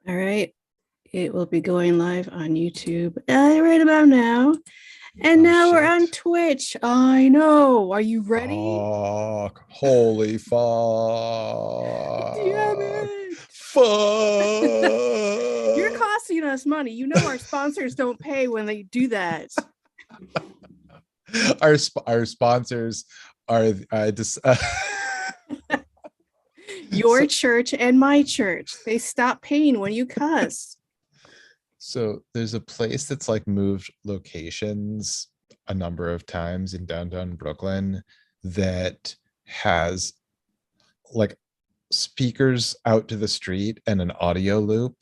All right. It will be going live on YouTube right about now. And Oh now we're shit. on Twitch. I know. Are you ready? Fuck. Holy Damn fuck. it. You're Fuck. costing us money. You know our sponsors don't pay when they do that. Our sponsors are Your so church and my church. They stop paying when you cuss. so there's a place that's like moved locations a number of times in downtown Brooklyn that has like speakers out to the street and an audio loop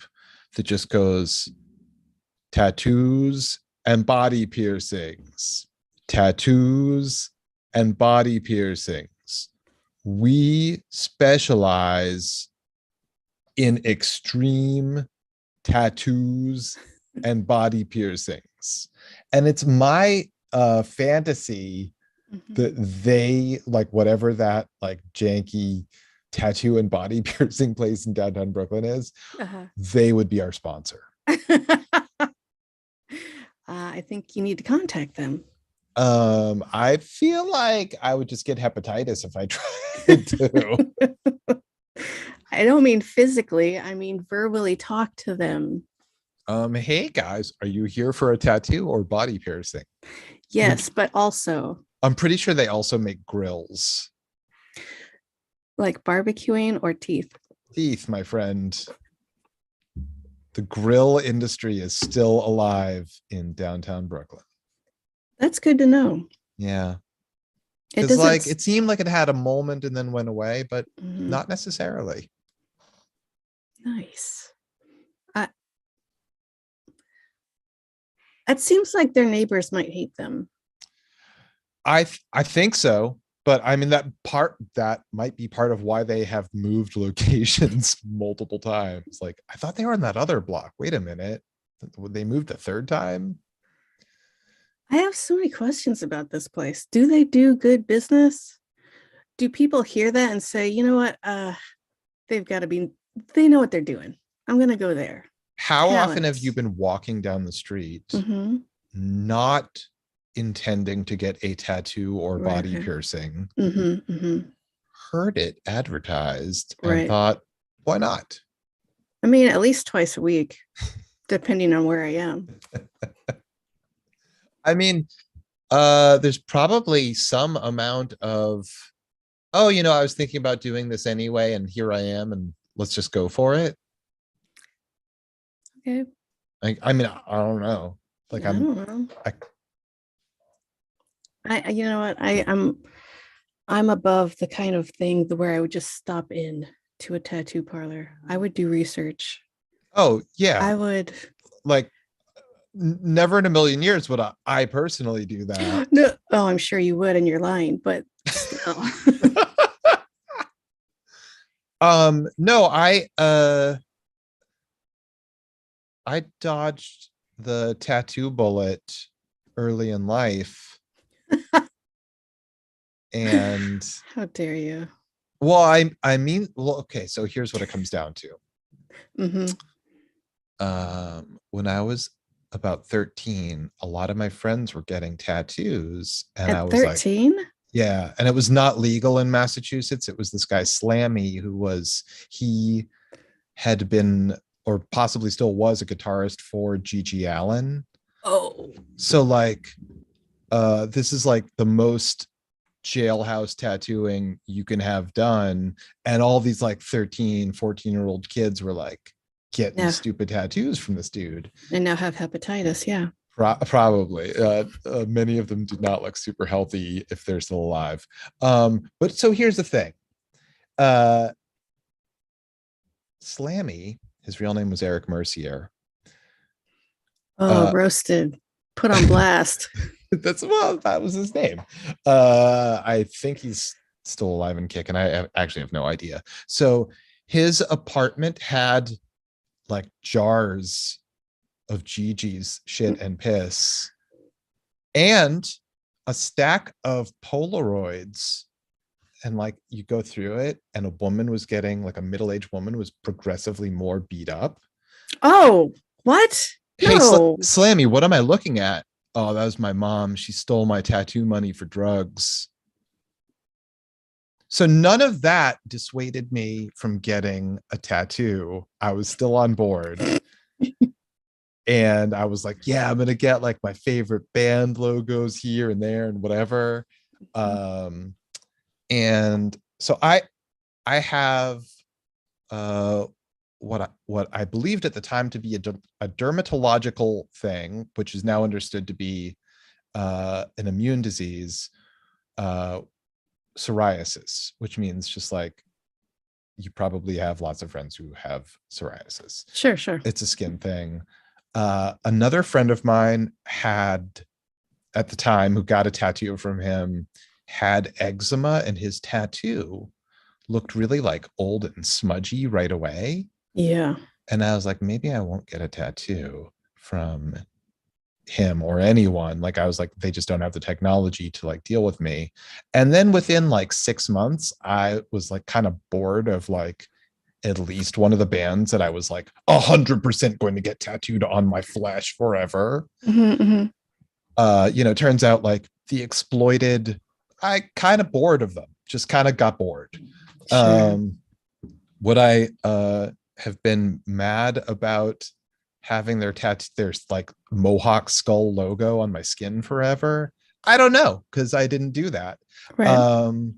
that just goes tattoos and body piercings, tattoos and body piercings. We specialize in extreme tattoos and body piercings. And it's my fantasy that they like whatever that like janky tattoo and body piercing place in downtown Brooklyn is, they would be our sponsor. I think you need to contact them. I feel like I would just get hepatitis if I tried to. I don't mean physically, I mean verbally talk to them. Hey guys, are you here for a tattoo or body piercing? Yes, but also I'm pretty sure they also make grills. like barbecuing or teeth. Teeth, my friend. The grill industry is still alive in downtown Brooklyn. That's good to know. Yeah. It Because doesn't. like it seemed like it had a moment and then went away, but not necessarily. Nice. It seems like their neighbors might hate them. I think so, but I mean that might be part of why they have moved locations multiple times. Like I thought they were in that other block. Wait a minute. They moved the third time? I have so many questions about this place. Do they do good business? Do people hear that and say, you know what? They've got to be, they know what they're doing. I'm going to go there. How often have you Talent. been walking down the street not intending to get a tattoo or Right. body piercing, Mm-hmm. heard it advertised and Right. thought, why not? I mean, at least twice a week, depending on where I am. I mean, there's probably some amount of, oh, I was thinking about doing this anyway, and here I am, and let's just go for it. Okay. I mean, I don't know. Like I don't know. You know what? I'm above the kind of thing where I would just stop in to a tattoo parlor. I would do research. oh yeah, I would. like never in a million years would I personally do that. No, oh, I'm sure you would, and you're lying, but still. No, I dodged the tattoo bullet early in life. And How dare you? well, I mean, well, okay, so here's what it comes down to. When I was about 13, a lot of my friends were getting tattoos, and I At was like, 13? yeah, and it was not legal in Massachusetts. It was this guy Slammy he had been or possibly still was a guitarist for Gigi Allen. Oh. So like this is like the most jailhouse tattooing you can have done, and all these like 13, 14-year-old kids were like getting Yeah. stupid tattoos from this dude. And now have hepatitis. Yeah. Probably. Many of them did not look super healthy if they're still alive. But so here's the thing. Slammy, his real name was Eric Mercier. Oh, roasted. Put on blast. That was his name. I think he's still alive and kicking. I actually have no idea. So his apartment had like jars of Gigi's shit and piss and a stack of Polaroids. And like you go through it, and a woman was getting like a middle-aged woman was progressively more beat up. Oh, what? Hey, No. Slammy, what am I looking at? Oh, that was my mom. She stole my tattoo money for drugs. So none of that dissuaded me from getting a tattoo. I was still on board. And I was like, yeah, I'm going to get like my favorite band logos here and there and whatever. Um, and so I have uh what I believed at the time to be a dermatological thing, which is now understood to be an immune disease, uh, psoriasis, which means just like you probably have lots of friends who have psoriasis. Sure, sure. It's a skin thing. Another friend of mine had, at the time, who got a tattoo from him, had eczema, and his tattoo looked really like old and smudgy right away. Yeah. And I was like, maybe I won't get a tattoo from him or anyone. Like, I was like, they just don't have the technology to like deal with me. And then within like 6 months, I was like kind of bored of like at least one of the bands that I was like 100% going to get tattooed on my flesh forever. Hmm. Turns out like the Exploited, I kind of bored of them, just kind of got bored. Sure. Um, would I have been mad about having their like Mohawk skull logo on my skin forever? I don't know, because I didn't do that. Right. Um,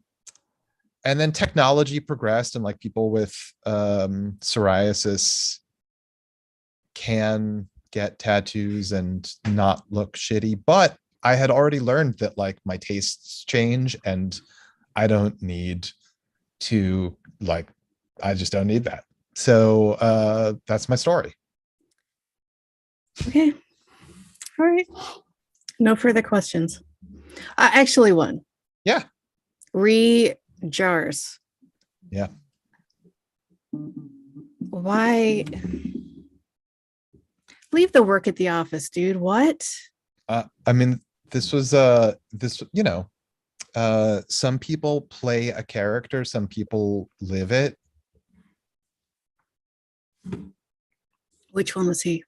and then technology progressed, and like people with psoriasis can get tattoos and not look shitty. But I had already learned that like my tastes change, and I don't need to like, I just don't need that. So that's my story. Okay. All right. No further questions. Actually, one. Yeah. Re jars. Yeah. Why leave the work at the office, dude? What? I mean, this was this, some people play a character, some people live it. Which one was he?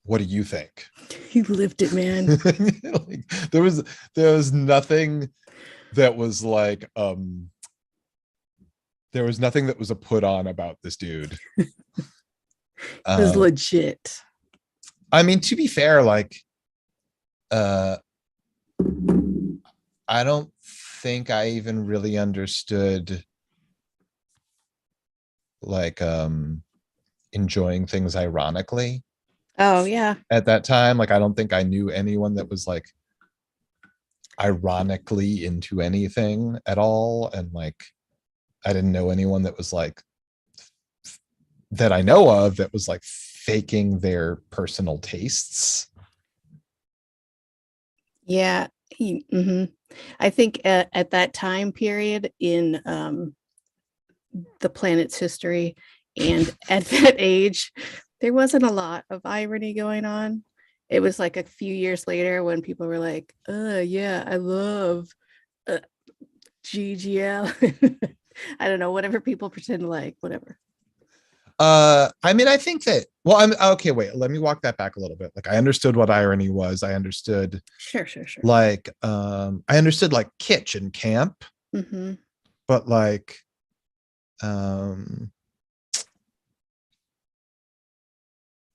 What do you think? He lived it, man. Like, there was nothing that was like there was nothing that was a put on about this dude. It was uh legit. I mean, to be fair, like uh I don't think I even really understood like enjoying things ironically Oh, yeah. at that time. Like, I don't think I knew anyone that was like ironically into anything at all. And like, I didn't know anyone that was like, that I know of, that was like faking their personal tastes. Yeah. I think at that time period in the planet's history and at that age, there wasn't a lot of irony going on. It was like a few years later when people were like, yeah, I love uh, GGL. I don't know, whatever people pretend to like, whatever. I mean, I think that, well, I'm okay. Wait, let me walk that back a little bit. Like, I understood what irony was. I understood Sure, sure, sure. like, I understood like kitsch and camp, Hmm. but like, um,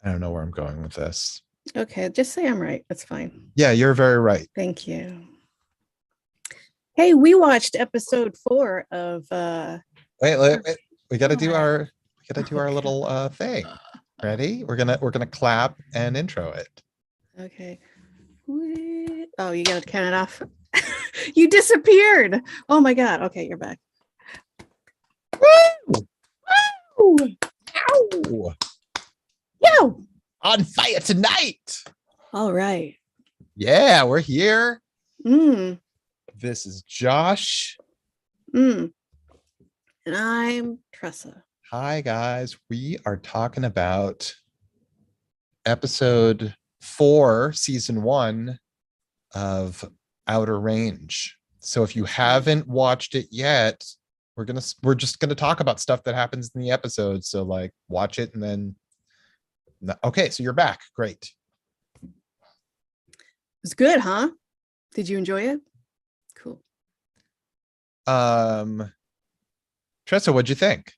I don't know where I'm going with this. Okay, just say I'm right. That's fine. Yeah, you're very right. Thank you. Hey, we watched episode 4 of Wait. We gotta do what? our Okay. little thing. Ready? We're gonna clap and intro it. Okay. Oh, you gotta count it off. You disappeared. Oh my god. Okay, you're back. Woo! Ooh. Ow! Yo. On fire tonight. All right. Yeah, we're here. Mm, This is Josh. mm. And I'm Tressa. Hi guys. We are talking about episode 4, season 1 of Outer Range. So if you haven't watched it yet, we're just gonna talk about stuff that happens in the episode. So like, watch it and then Okay, so you're back. Great. It's good, huh? Did you enjoy it? Cool. Um, Tressa, what'd you think?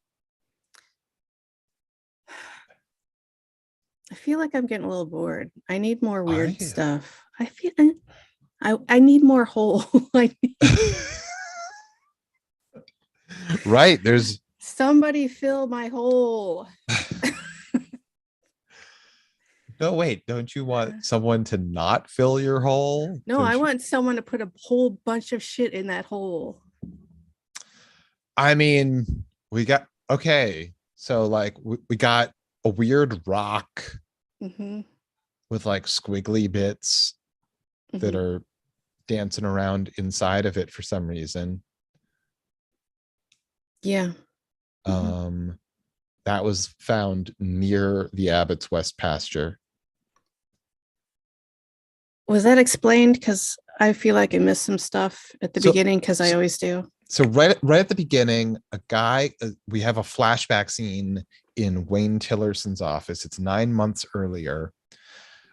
I feel like I'm getting a little bored. I need more Are weird you? stuff. I need more whole. I need Right. There's somebody fill my hole. no wait. Don't you want someone to not fill your hole? No, Don't I you? want someone to put a whole bunch of shit in that hole. I mean, we got okay. So like we got a weird rock Hmm. with like squiggly bits that Hmm. are dancing around inside of it for some reason. Yeah. Hmm. Um, that was found near the Abbott's West pasture. Was that explained? Because I feel like I missed some stuff at the So, beginning, because I so, always do. so right at the beginning, a guy, we have a flashback scene in Wayne Tillerson's office. It's 9 months earlier.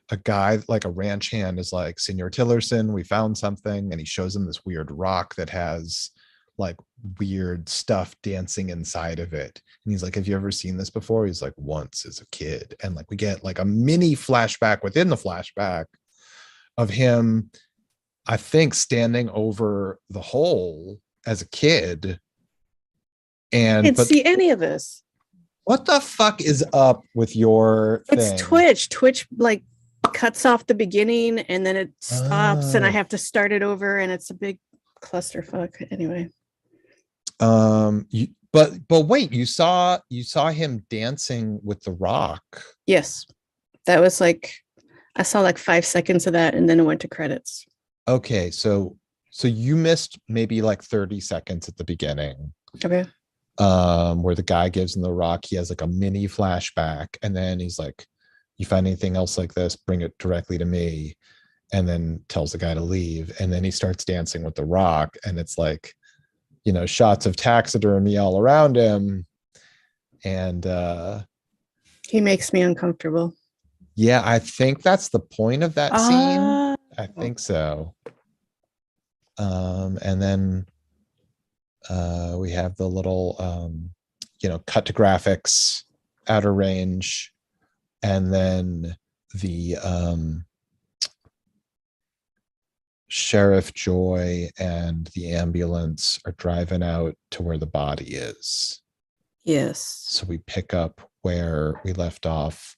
A guy, like a ranch hand, is like, Senor Tillerson, we found something. And he shows him this weird rock that has like weird stuff dancing inside of it. And he's like, have you ever seen this before? He's like, once as a kid. And like, we get like a mini flashback within the flashback of him, I think, standing over the hole as a kid. I And, didn't but see any of this. what the fuck is up with your It's thing? Twitch. Twitch like cuts off the beginning and then it stops and I Oh, have to start it over and it's a big clusterfuck. Anyway. but wait, you saw him dancing with the rock. Yes. That was like I saw like 5 seconds of that and then it went to credits. Okay, so you missed maybe like 30 seconds at the beginning, Okay. where the guy gives him the rock. He has like a mini flashback, and then he's like, you find anything else like this, bring it directly to me, and then tells the guy to leave. And then he starts dancing with the rock, and it's like, shots of taxidermy all around him. And He makes me uncomfortable. yeah, I think that's the point of that scene. Uh I think so. And then we have the little cut to graphics, outer range, and then the Sheriff Joy and the ambulance are driving out to where the body is. yes. So we pick up where we left off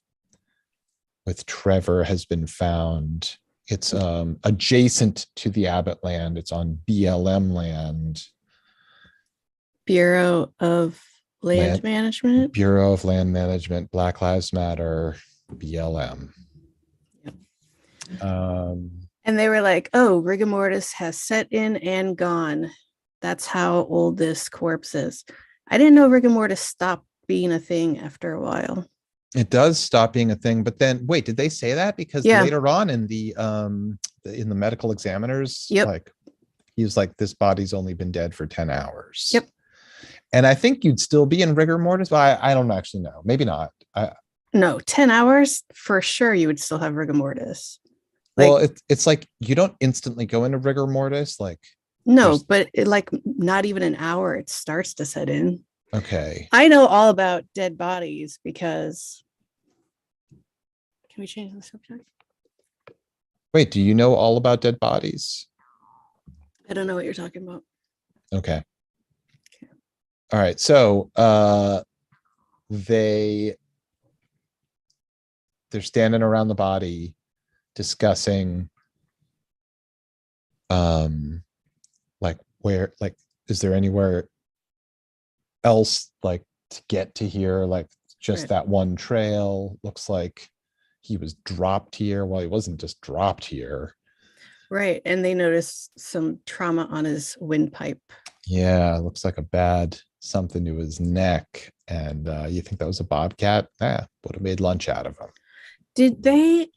with Trevor has been found. It's adjacent to the Abbott land. It's on BLM land. Bureau of Land Land Management. Bureau of Land Management, Black Lives Matter, BLM. Yep. Um, And they were like, oh, rigor mortis has set in and gone. That's how old this corpse is. I didn't know rigor mortis stopped being a thing after a while. it does stop being a thing, but then wait, did they say that? Because Yeah. later on in the medical examiners, Yep. like he was like, this body's only been dead for 10 hours. Yep. And I think you'd still be in rigor mortis, but I don't actually know. Maybe not. No, 10 hours for sure you would still have rigor mortis. Like, well, it's like you don't instantly go into rigor mortis. Like, no, but like not even an hour, it starts to set in. okay. I know all about dead bodies because. Can we change the subject? Wait, do you know all about dead bodies? I don't know what you're talking about. Okay. All right. So they're standing around the body discussing like where, like, is there anywhere else like to get to here? Like just Right. that one trail. Looks like he was dropped here. Well, he wasn't just dropped here. Right. And they noticed some trauma on his windpipe. Yeah, looks like a bad something to his neck. And you think that was a bobcat? Would have made lunch out of him. Did they?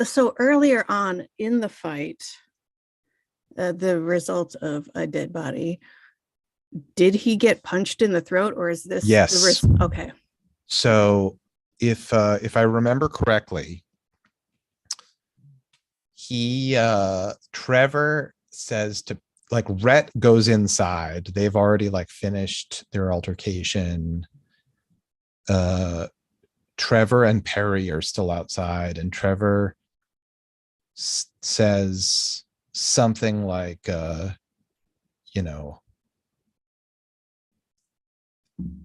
So earlier on in the fight, the result of a dead body, did he get punched in the throat or is this Yes. okay? So if I remember correctly, he Trevor says to, like, Rhett goes inside. They've already like finished their altercation. Uh Trevor and Perry are still outside, and Trevor says something like you know,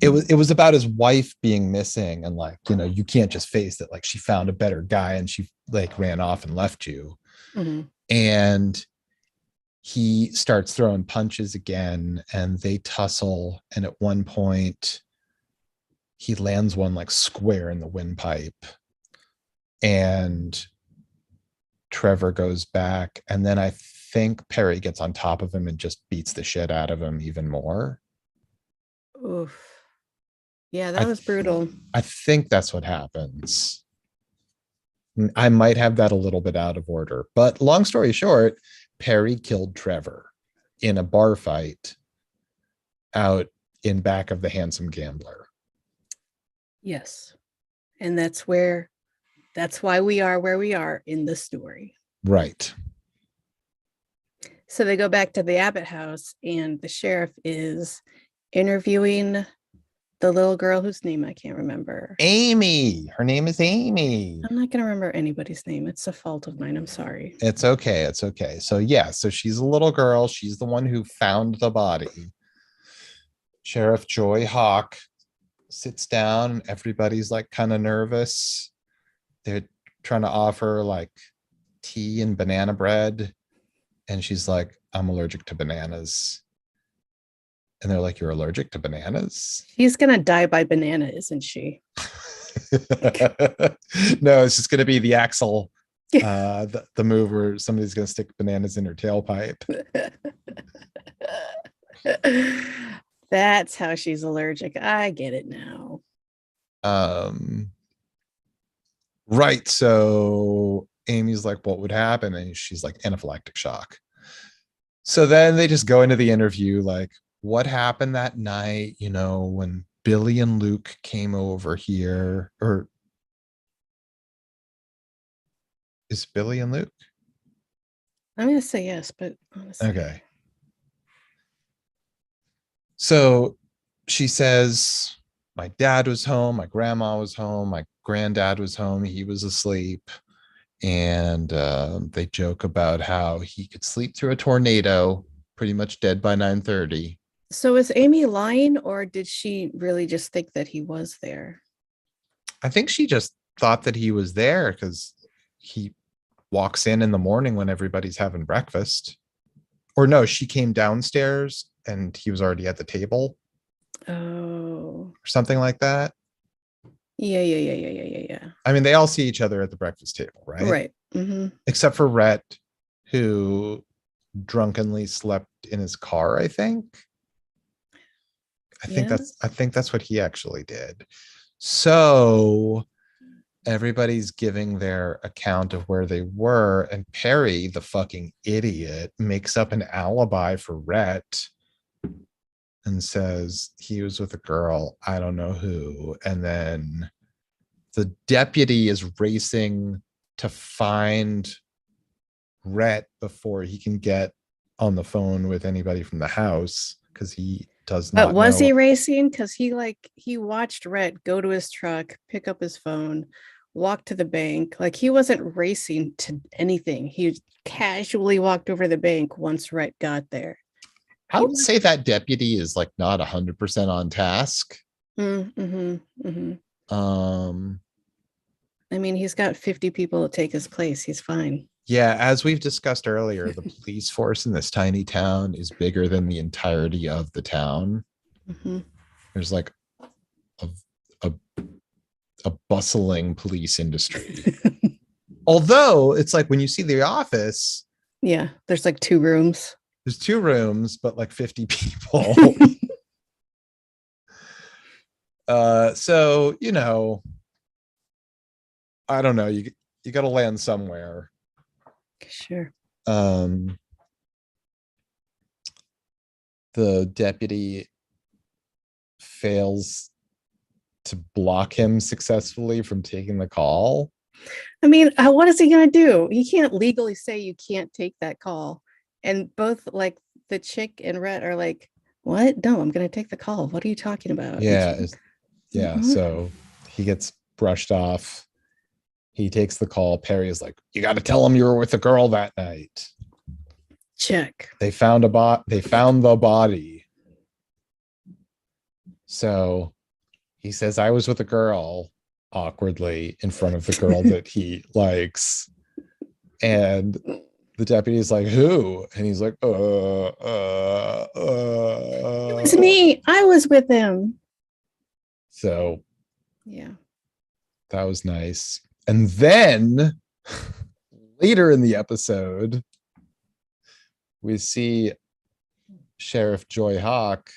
it was about his wife being missing, and like, you can't just face that, like, she found a better guy and she like ran off and left you. Mhm. And he starts throwing punches again, and they tussle, and at one point he lands one like square in the windpipe, and Trevor goes back, and then I think Perry gets on top of him and just beats the shit out of him even more. Oof. Yeah, I that was brutal. I think that's what happens. I might have that a little bit out of order, but long story short, Perry killed Trevor in a bar fight out in back of the Handsome Gambler. Yes. And that's why we are where we are in the story. Right. So they go back to the Abbott house, and the sheriff is interviewing the little girl whose name I can't remember. Amy. Her name is Amy. I'm not going to remember anybody's name. It's a fault of mine. I'm sorry. It's okay. It's okay. So, yeah, so she's a little girl. She's the one who found the body. Sheriff Joy Hawk sits down. Everybody's like kind of nervous. They're trying to offer like tea and banana bread. And she's like, I'm allergic to bananas. And they're like, you're allergic to bananas? She's going to die by banana, isn't she? No, it's just going to be the Axel, the move where somebody's going to stick bananas in her tailpipe. That's how she's allergic. I get it now. Um, right. So Amy's like, what would happen? And she's like, anaphylactic shock. So then they just go into the interview like, what happened that night, when Billy and Luke came over here? Or is Billy and Luke? I'm going to say yes, but honestly. Okay. So she says, my dad was home, my grandma was home, my granddad was home, he was asleep. And they joke about how he could sleep through a tornado, pretty much dead by 9:30. So is Amy lying, or did she really just think that he was there? I think she just thought that he was there because he walks in the morning when everybody's having breakfast. Or no, she came downstairs and he was already at the table Oh, or something like that. yeah. I mean, they all see each other at the breakfast table, right? Right. Mm-hmm. Except for Rhett, who drunkenly slept in his car, I think. Yes. I think that's what he actually did. So everybody's giving their account of where they were, and Perry, the fucking idiot, makes up an alibi for Rhett and says he was with a girl, I don't know who. And then the deputy is racing to find Rhett before he can get on the phone with anybody from the house, because he does But not was know. he racing? Because he watched Rhett go to his truck, pick up his phone, walk to the bank. Like he wasn't racing to anything. He casually walked over the bank once Rhett got there. I He would was. say that deputy is like not 100% on task. Mm-hmm, mm-hmm. Um, I mean, he's got 50 people to take his place. He's fine. yeah, as we've discussed earlier, the police force in this tiny town is bigger than the entirety of the town. Mm-hmm. There's like a, a, a bustling police industry. Although it's like when you see The Office, Yeah, there's like 2 rooms. there's 2 rooms, but like 50 people. So, I don't know. You got to land somewhere. Sure. Um, the deputy fails to block him successfully from taking the call. I mean, what is he going to do? He can't legally say you can't take that call. And both like the chick and Rhett are like, what? No, I'm going to take the call. What are you talking about? Yeah, yeah. Mhm. So he gets brushed off. He takes the call. Perry is like, "You got to tell him you were with a girl that night." Check. They found They found the body. So he says, "I was with a girl," awkwardly in front of the girl that he likes, and the deputy is like, "Who?" And he's like, It was me. I was with him. So Yeah. that was nice. And then later in the episode, we see Sheriff Joy Hawk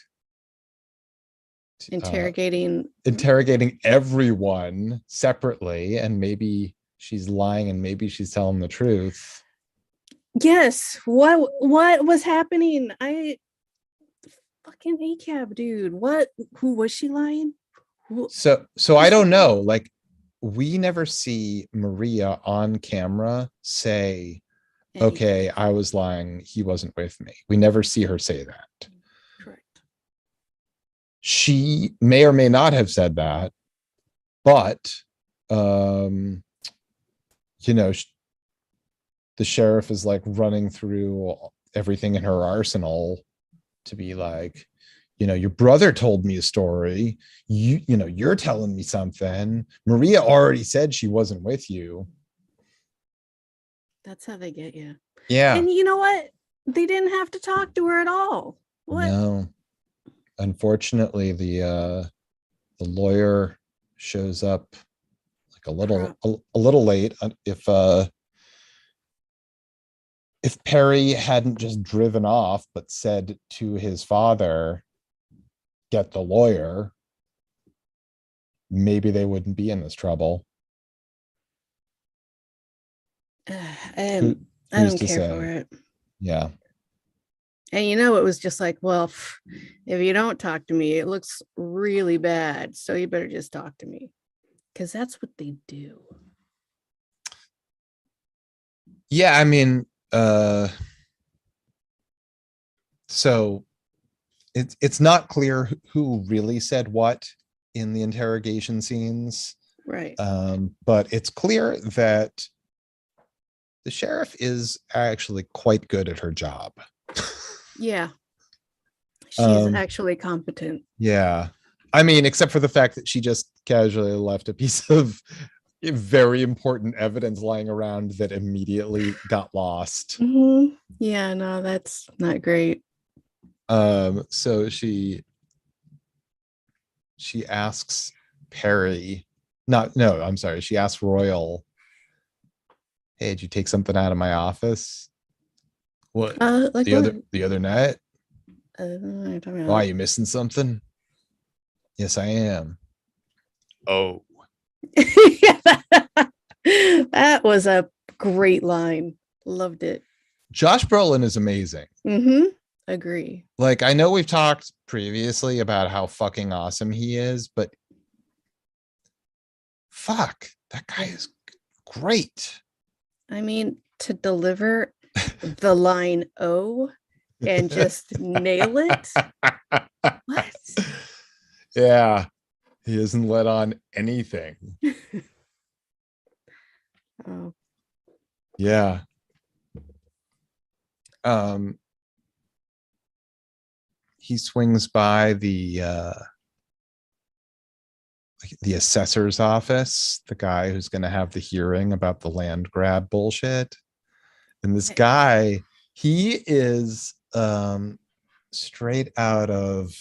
Interrogating. interrogating everyone separately, and maybe she's lying and maybe she's telling the truth. Yes. What was happening? I fucking ACAB, dude. What? Who was she lying? Who, So I don't know. Like, we never see Maria on camera say, anything. "Okay, I was lying. He wasn't with me." We never see her say that. Correct. She may or may not have said that, but um, you know, the sheriff is like running through everything in her arsenal to be like, your brother told me a story. You're telling me something. Maria already said she wasn't with you. That's how they get you. Yeah. And you know what? They didn't have to talk to her at all. What? No. Unfortunately, the lawyer shows up like a little late. If Perry hadn't just driven off but said to his father, "Get the lawyer," maybe they wouldn't be in this trouble. I Who's don't to care for say? it. Yeah. And it was just like, well, if you don't talk to me, it looks really bad. So you better just talk to me. Because that's what they do. Yeah, I mean, so it's not clear who really said what in the interrogation scenes. Right. But it's clear that the sheriff is actually quite good at her job. Yeah. She's actually competent. Yeah. I mean, except for the fact that she just casually left a piece of very important evidence lying around that immediately got lost. Mm-hmm. Yeah, no, that's not great. So she asks Perry, not no, I'm sorry, she asks Royal, "Hey, did you take something out of my office?" "What? Like what? The other night?" What are you talking "Why, about? you missing something?" "Yes, I am." "Oh." That was a great line. Loved it. Josh Brolin is amazing. Mm-hmm. Agree. Like, I know we've talked previously about how fucking awesome he is, but fuck, that guy is great. I mean, to deliver the line "oh" and just nail it. What? Yeah, he isn't let on anything. Oh, Yeah. um he swings by the assessor's office, the guy who's going to have the hearing about the land grab bullshit. And this guy, he is straight out of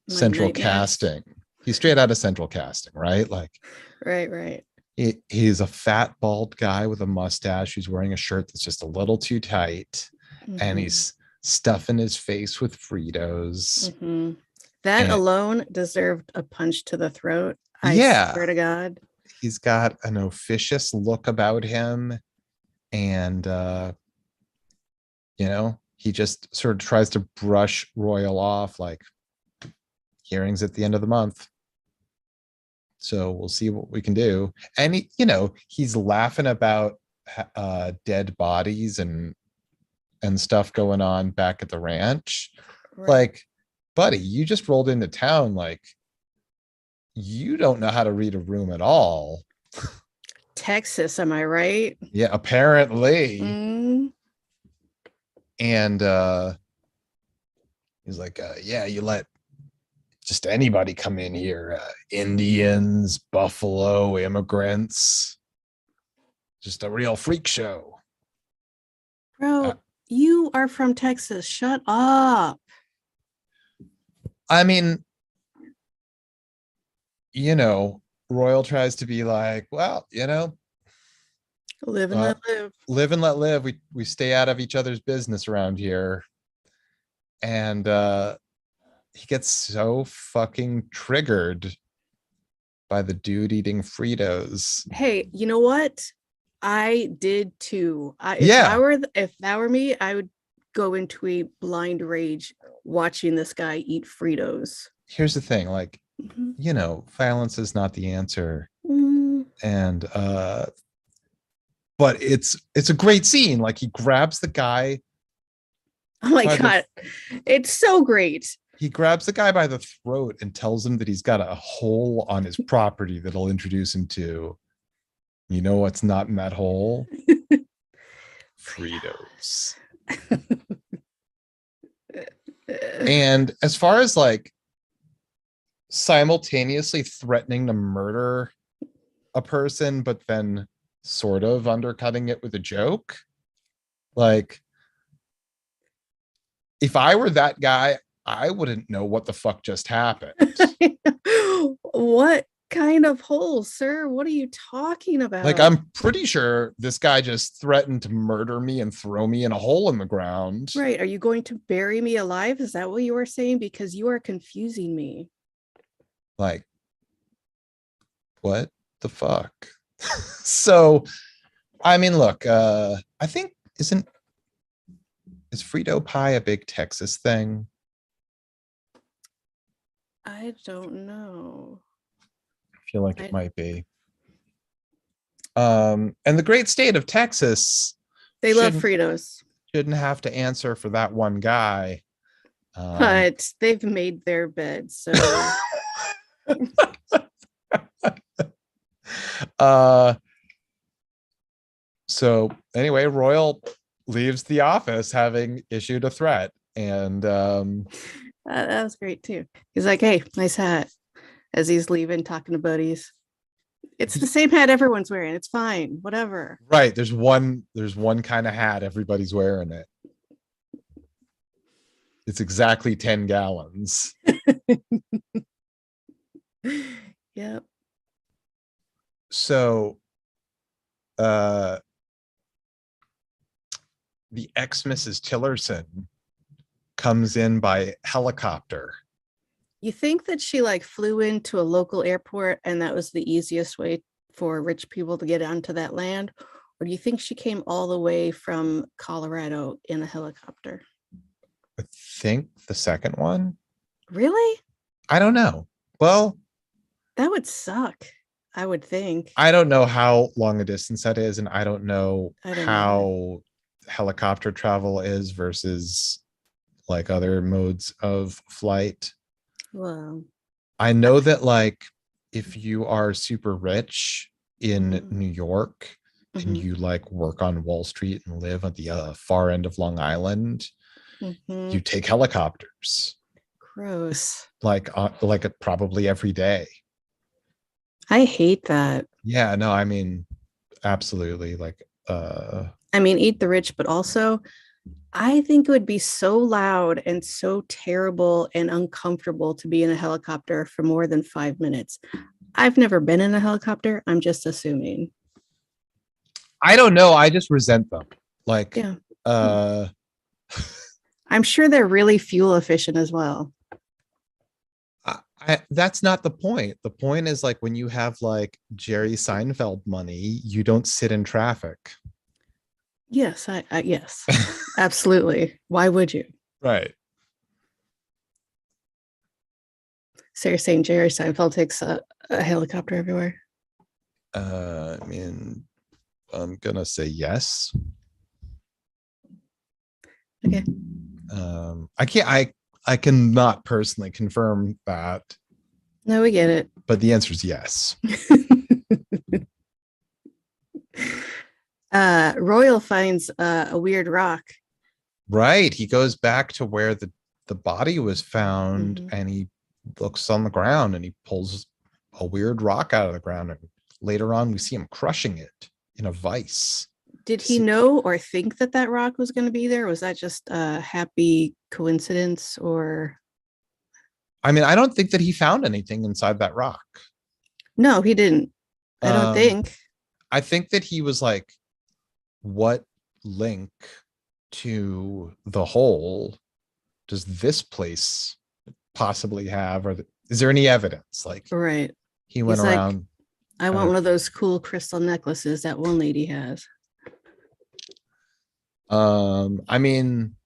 central casting. He's straight out of central casting, right? Like, right. he's a fat, bald guy with a mustache who's wearing a shirt that's just a little too tight, and he's stuffing his face with Fritos. That alone deserved a punch to the throat. I swear to God. He's got an officious look about him, and he just sort of tries to brush Royal off, like, hearings at the end of the month. So we'll see what we can do. And he's laughing about dead bodies and stuff going on back at the ranch. Right. Like, buddy, you just rolled into town. Like, you don't know how to read a room at all. Texas, am I right? Yeah, apparently. Mm. And he's like, yeah, you let just anybody come in here. Indians, Buffalo, immigrants. Just a real freak show. Bro, you are from Texas. Shut up. I mean, Royal tries to be like, well, Live and let live. live and let live. We stay out of each other's business around here. And he gets so fucking triggered by the dude eating Fritos. Hey, you know what? I did too. Yeah. If that were me, I would go into a blind rage watching this guy eat Fritos. Here's the thing, like, violence is not the answer. Mm. And but it's a great scene. Like, he grabs the guy. Oh my God. It's so great. He grabs the guy by the throat and tells him that he's got a hole on his property that'll introduce him to, you know what's not in that hole? Fritos. And as far as like simultaneously threatening to murder a person, but then sort of undercutting it with a joke, like, if I were that guy, I wouldn't know what the fuck just happened. What kind of hole, sir? What are you talking about? Like, I'm pretty sure this guy just threatened to murder me and throw me in a hole in the ground. Right. Are you going to bury me alive? Is that what you are saying? Because you are confusing me. Like, what the fuck? So, I mean, look, I think is Frito pie a big Texas thing? I don't know. I feel like it might be. And the great state of Texas, they love Fritos. Shouldn't have to answer for that one guy. But they've made their bed, so so anyway, Royal leaves the office having issued a threat. And that was great too. He's like, hey, nice hat, as he's leaving, talking to buddies. It's the same hat everyone's wearing. It's fine, whatever. Right. There's one kind of hat. Everybody's wearing it. It's exactly 10 gallons. Yep. So the ex Mrs. Tillerson comes in by helicopter. You think that she like flew into a local airport and that was the easiest way for rich people to get onto that land? Or do you think she came all the way from Colorado in a helicopter? I think the second one. Really? I don't know. Well, that would suck, I would think. I don't know how long a distance that is, and I don't know how helicopter travel is versus like other modes of flight. Well, I know that like if you are super rich in New York and you like work on Wall Street and live at the far end of Long Island, you take helicopters. Gross. Like probably every day. I hate that. Yeah, no, I mean, absolutely. Like, I mean, eat the rich, but also I think it would be so loud and so terrible and uncomfortable to be in a helicopter for more than 5 minutes. I've never been in a helicopter. I'm just assuming. I don't know. I just resent them. Like, yeah. I'm sure they're really fuel efficient as well. That's not the point. The point is like when you have like Jerry Seinfeld money, you don't sit in traffic. Yes, yes, absolutely. Why would you? Right. So you're saying Jerry Seinfeld takes a helicopter everywhere? I mean, I'm gonna say yes. Okay. I can't. I cannot personally confirm that, No, we get it. but the answer is yes. Royal finds a weird rock. Right. He goes back to where the body was found, Mhm. and he looks on the ground and he pulls a weird rock out of the ground. And later on, we see him crushing it in a vice. Did he know or think that that rock was going to be there? Was that just a happy coincidence or? I mean, I don't think that he found anything inside that rock. No, he didn't. I don't Um, think. I think that he was like, what link to the whole does this place possibly have? Or is there any evidence? Like, Right. he went He's like, around. I want one of those cool crystal necklaces that one lady has. I mean,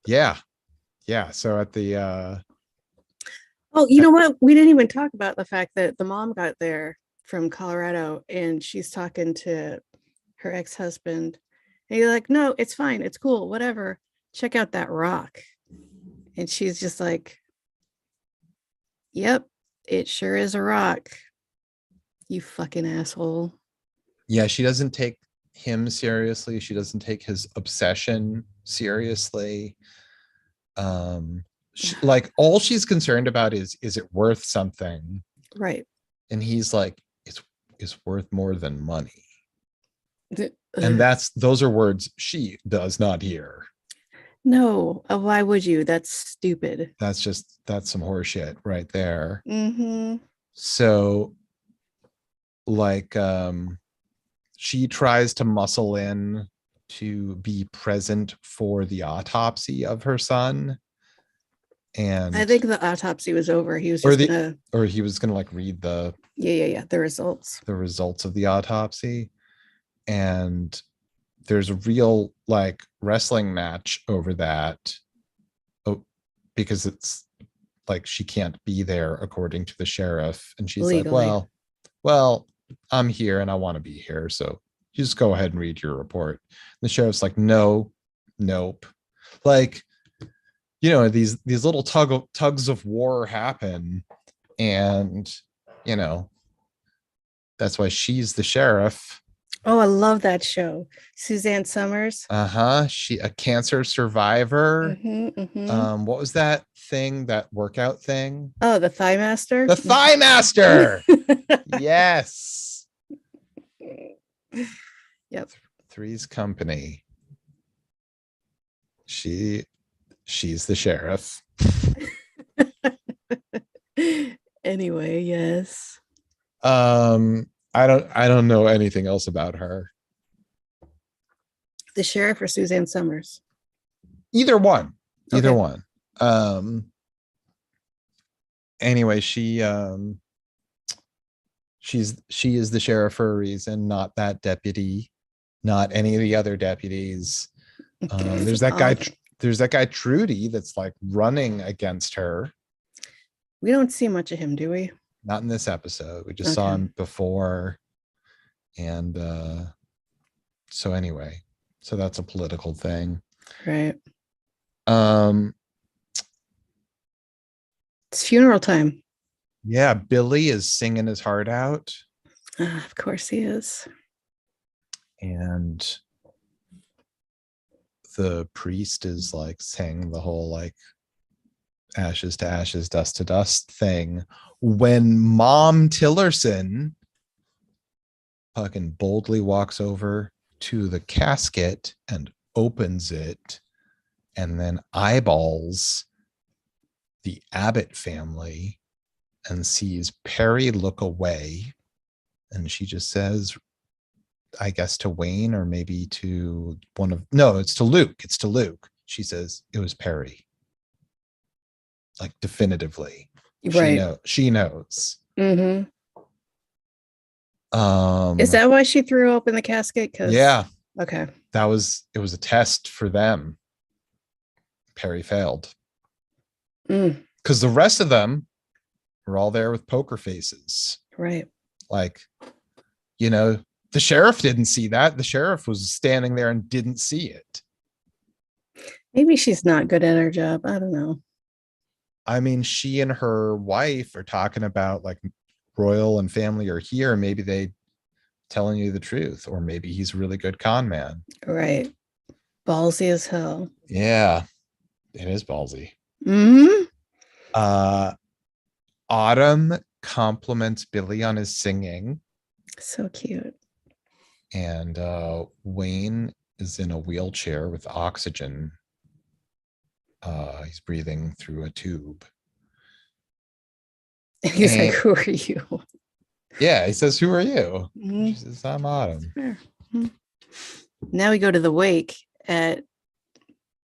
yeah. So at the Oh, you know what? We didn't even talk about the fact that the mom got there from Colorado and she's talking to her ex-husband. And you're like, no, it's fine. It's cool. Whatever. Check out that rock. And she's just like, yep, it sure is a rock. You fucking asshole. yeah, she doesn't take him seriously. She doesn't take his obsession seriously. Like, all she's concerned about is it worth something? Right. And he's like, it's worth more than money. And those are words she does not hear. No, why would you? That's stupid. That's some horseshit right there. Mm-hmm. So, like, she tries to muscle in to be present for the autopsy of her son. And I think the autopsy was over. He was or just the gonna, or he was gonna like read yeah, the results. the results of the autopsy. And there's a real like wrestling match over that. Oh, because it's like she can't be there according to the sheriff, and she's like, Legally. well, I'm here and I want to be here, so you just go ahead and read your report. And the sheriff's like, no, nope. Like, these little tugs of war happen, and you know that's why she's the sheriff. Oh, I love that show. Suzanne Summers. She a cancer survivor. Mm-hmm, mm-hmm. What was that thing, that workout thing? Oh, the Thigh Master. The Thigh Master. Yes. Yep. Three's Company. She's the sheriff. Anyway, yes. I don't know anything else about her. The sheriff or Suzanne Summers? Either one. Either Okay. one. Anyway, she is the sheriff for a reason, not that deputy, not any of the other deputies. There's that guy. There's that guy Trudy that's like running against her. We don't see much of him, do we? Not in this episode. We just saw him before. And so anyway, so that's a political thing. Right. It's funeral time. Yeah, Billy is singing his heart out. Of course he is. And the priest is like saying the whole like ashes to ashes, dust to dust thing, when Mom Tillerson fucking boldly walks over to the casket and opens it and then eyeballs the Abbott family and sees Perry look away. And she just says, I guess to Wayne, or maybe to it's to Luke. It's to Luke. She says, it was Perry. Like, definitively. Right. She knows. Mm-hmm. Is that why she threw open the casket? Yeah. Okay. It was a test for them. Perry failed. because the rest of them were all there with poker faces. Right. Like, the sheriff didn't see that. The sheriff was standing there and didn't see it. Maybe she's not good at her job. I don't know. I mean, she and her wife are talking about like Royal and family are here. Maybe they telling you the truth, or maybe he's a really good con man. Right. Ballsy as hell. Yeah, it is ballsy. Mm-hmm. Autumn compliments Billy on his singing. So cute. And Wayne is in a wheelchair with oxygen. He's breathing through a tube. And he's like, who are you? Yeah, he says, who are you? Mm-hmm. She says, I'm Autumn. Mm-hmm. Now we go to the wake at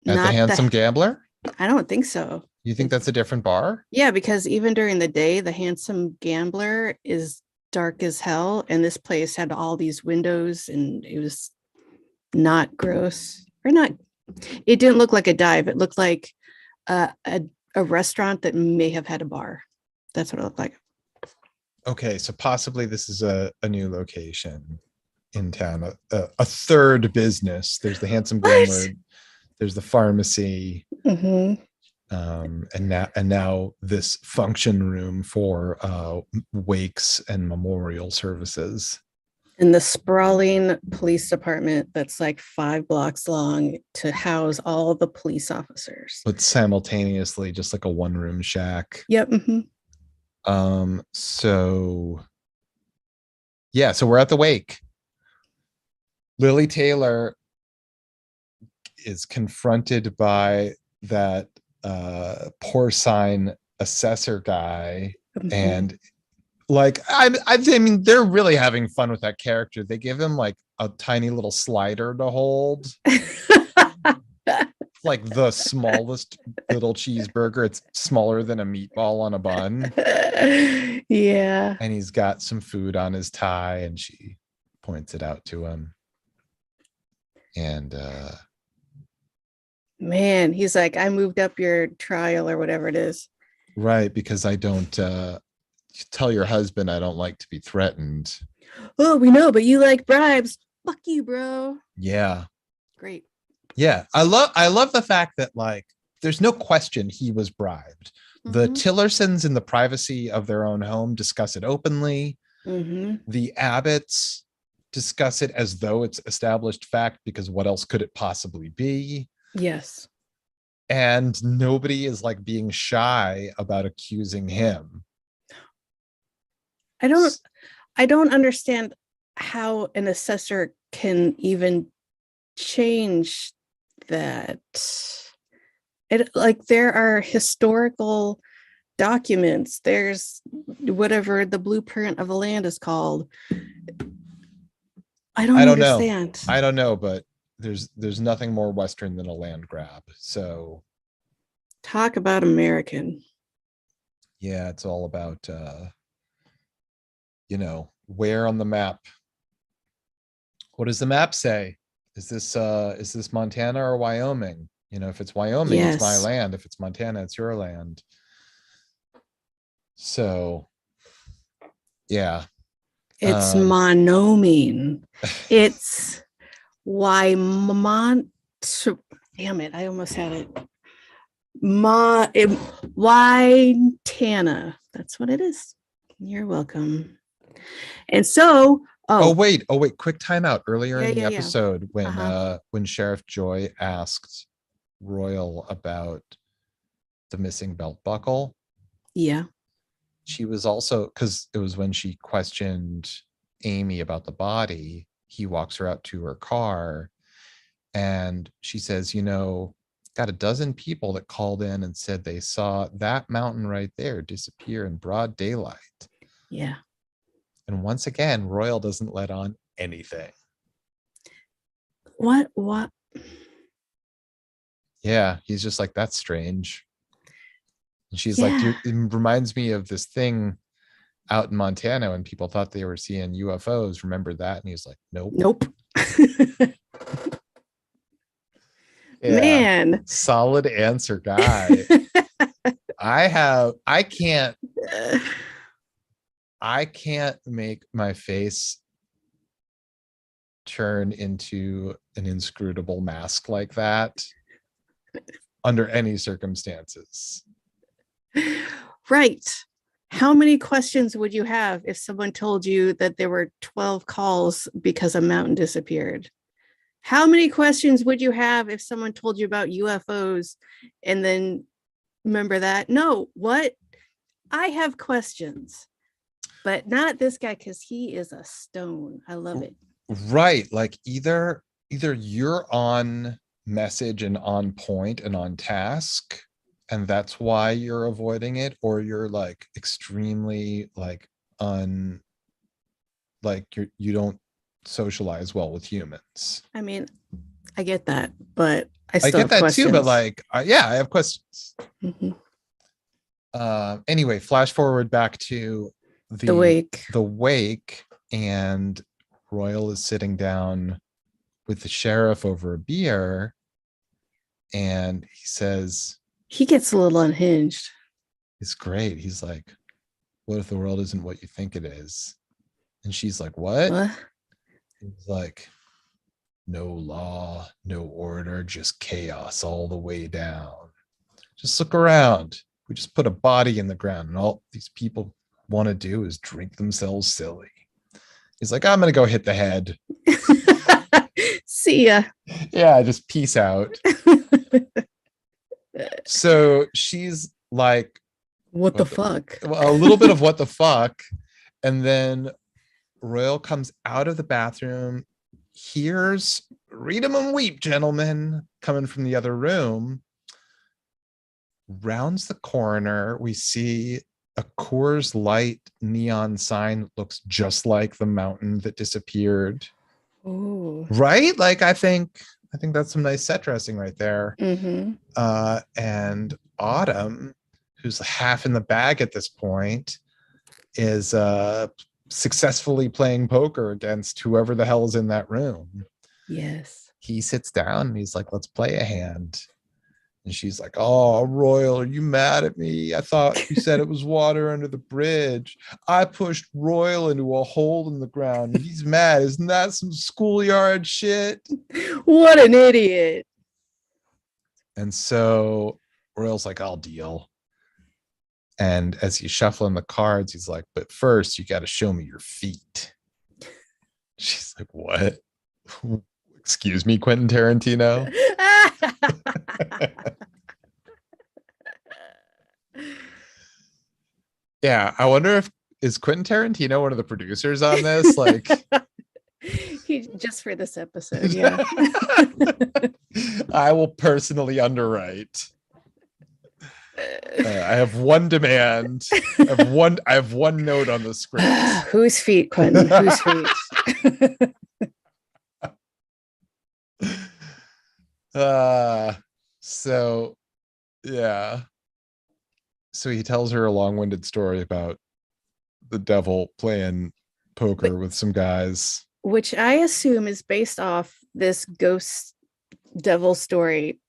the Handsome Gambler? I don't think so. You think that's a different bar? Yeah, because even during the day, the Handsome Gambler is dark as hell, and this place had all these windows, and it was not gross or not. It didn't look like a dive. It looked like a restaurant that may have had a bar. That's what it looked like. Okay, so possibly this is a new location in town, a third business. There's the Handsome Gambler, there's the pharmacy, mm-hmm. And now this function room for wakes and memorial services. And the sprawling police department that's like 5 blocks long to house all the police officers. But simultaneously, just like a one-room shack. Yep. Mm-hmm. So we're at the wake. Lily Taylor is confronted by that porcine assessor guy, mm-hmm. and like I mean they're really having fun with that character. They give him like a tiny little slider to hold. Like the smallest little cheeseburger. It's smaller than a meatball on a bun. Yeah. And he's got some food on his tie, and she points it out to him. And man, he's like, I moved up your trial or whatever it is. Right, because I don't tell your husband I don't like to be threatened. Oh, we know, but you like bribes. Fuck you, bro. Yeah. Great. Yeah. I love the fact that like there's no question he was bribed. Mm-hmm. The Tillersons in the privacy of their own home discuss it openly. Mm-hmm. The Abbotts discuss it as though it's established fact, because what else could it possibly be? Yes. And nobody is like being shy about accusing him. I don't understand how an assessor can even change that. It like there are historical documents. There's whatever the blueprint of the land is called. I don't understand. I don't know, but there's nothing more Western than a land grab. So talk about American. Yeah, it's all about where on the map. What does the map say? Is this Montana or Wyoming? If it's Wyoming, yes. It's my land. If it's Montana, it's your land. So yeah. It's monoming. It's Wymont. Damn it! I almost had it. Wytana. That's what it is. You're welcome. And so, oh wait, quick timeout. Earlier in the episode, when Sheriff Joy asked Royal about the missing belt buckle. Yeah. She was also, because it was when she questioned Amy about the body, he walks her out to her car and she says, got a dozen people that called in and said they saw that mountain right there disappear in broad daylight. Yeah. And once again, Royal doesn't let on anything. What? Yeah, he's just like, that's strange. And she's like, it reminds me of this thing out in Montana when people thought they were seeing UFOs. Remember that? And he's like, nope. Yeah, man, solid answer, guy. Uh, I can't make my face turn into an inscrutable mask like that under any circumstances. Right. How many questions would you have if someone told you that there were 12 calls because a mountain disappeared? How many questions would you have if someone told you about UFOs and then remember that? No, what? I have questions, but not this guy because he is a stone. I love it. Right. Like either you're on message and on point and on task, and that's why you're avoiding it, or you're like extremely like un like you don't socialize well with humans. I mean, I get that, but I I still get have that too, but questions. like yeah, I have questions. Mhm. Anyway, flash forward back to The the wake. the wake, and Royal is sitting down with the sheriff over a beer, and he says, He gets a little unhinged. it's great. He's like, what if the world isn't what you think it is? And she's like, what? What? He's like, no law, no order, just chaos all the way down. Just look around. We just put a body in the ground, and all these people want to do is drink themselves silly. He's like, I'm going to go hit the head. See ya. Yeah, just peace out. So she's like, What the what the, fuck? a little bit of what the fuck. And then Royal comes out of the bathroom, hears read 'em and weep, gentlemen, coming from the other room, rounds the corner. We see a Coors Light neon sign that looks just like the mountain that disappeared. Ooh. Right? Like I think that's some nice set dressing right there. Mm-hmm. And Autumn, who's half in the bag at this point, is successfully playing poker against whoever the hell is in that room. Yes. He sits down and he's like, let's play a hand. And she's like, oh, Royal, are you mad at me? I thought you said it was water under the bridge. I pushed Royal into a hole in the ground. He's mad. Isn't that some schoolyard shit? What an idiot. And so Royal's like, I'll deal. And as he's shuffling the cards, he's like, but first, you got to show me your feet. She's like, what? Excuse me, Quentin Tarantino? Yeah, I wonder if is Quentin Tarantino one of the producers on this? Like, He just for this episode, yeah. I will personally underwrite. I have one demand. I have one note on the script. Whose feet, Quentin? Whose feet? So yeah. So he tells her a long-winded story about the devil playing poker with some guys. Which I assume is based off this ghost devil story.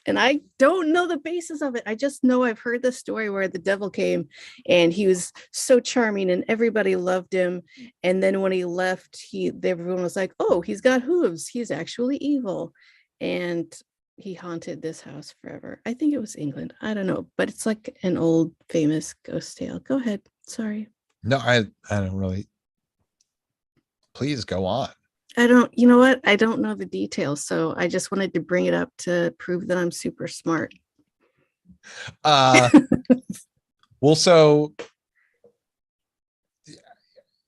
And I don't know the basis of it. I just know I've heard the story where the devil came and he was so charming and everybody loved him. And then when he left, everyone was like, oh, he's got hooves. He's actually evil. And he haunted this house forever. I think it was England. I don't know, but it's like an old famous ghost tale. Go ahead. Sorry. No, I don't really. Please go on. You know what? I don't know the details. So I just wanted to bring it up to prove that I'm super smart. Well, so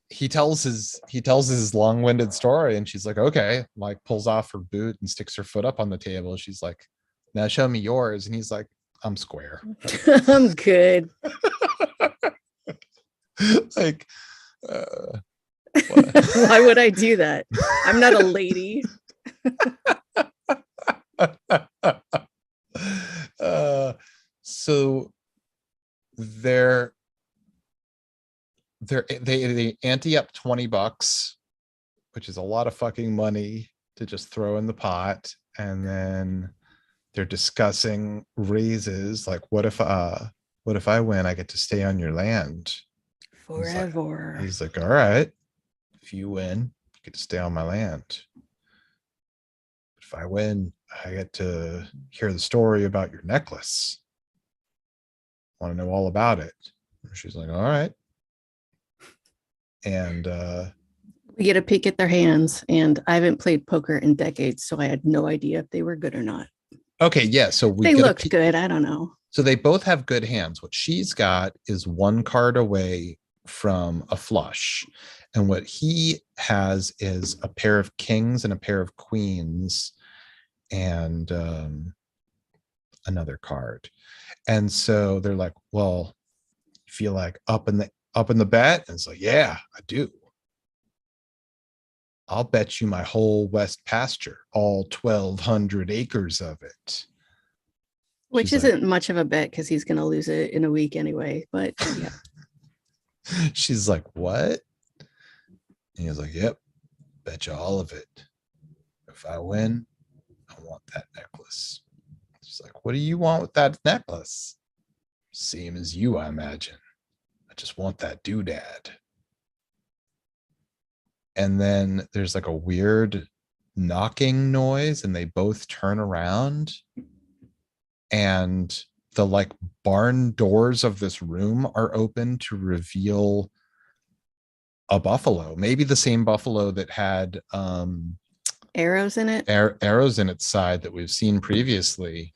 he tells his long-winded story, and she's like, okay, like pulls off her boot and sticks her foot up on the table. She's like, now show me yours. And he's like, I'm square. I'm good. Like, why would I do that? I'm not a lady. So they ante up $20, which is a lot of fucking money to just throw in the pot. And then they're discussing raises, like what if what if I win? I get to stay on your land. He's like, Forever. he's like, all right, if you win, you get to stay on my land. If I win, I get to hear the story about your necklace. Want to know all about it. And she's like, all right. And We get a peek at their hands, and I haven't played poker in decades, so I had no idea if they were good or not. okay, yeah. So we They get a looked good. I don't know. so they both have good hands. What she's got is one card away from a flush. And what he has is a pair of kings and a pair of queens and another card. And so they're like, well, you feel like up in the bet? And it's like, yeah, I do. I'll bet you my whole west pasture, all 1,200 acres of it. Which She's like, isn't much of a bet because he's going to lose it in a week anyway. But yeah, she's like, what? And he's like, yep, bet you all of it. If I win, I want that necklace. She's like, what do you want with that necklace? Same as you, I imagine. I just want that doodad. And then there's like a weird knocking noise, and they both turn around, and the like barn doors of this room are open to reveal a buffalo, maybe the same buffalo that had arrows in it. arrows in its side that we've seen previously.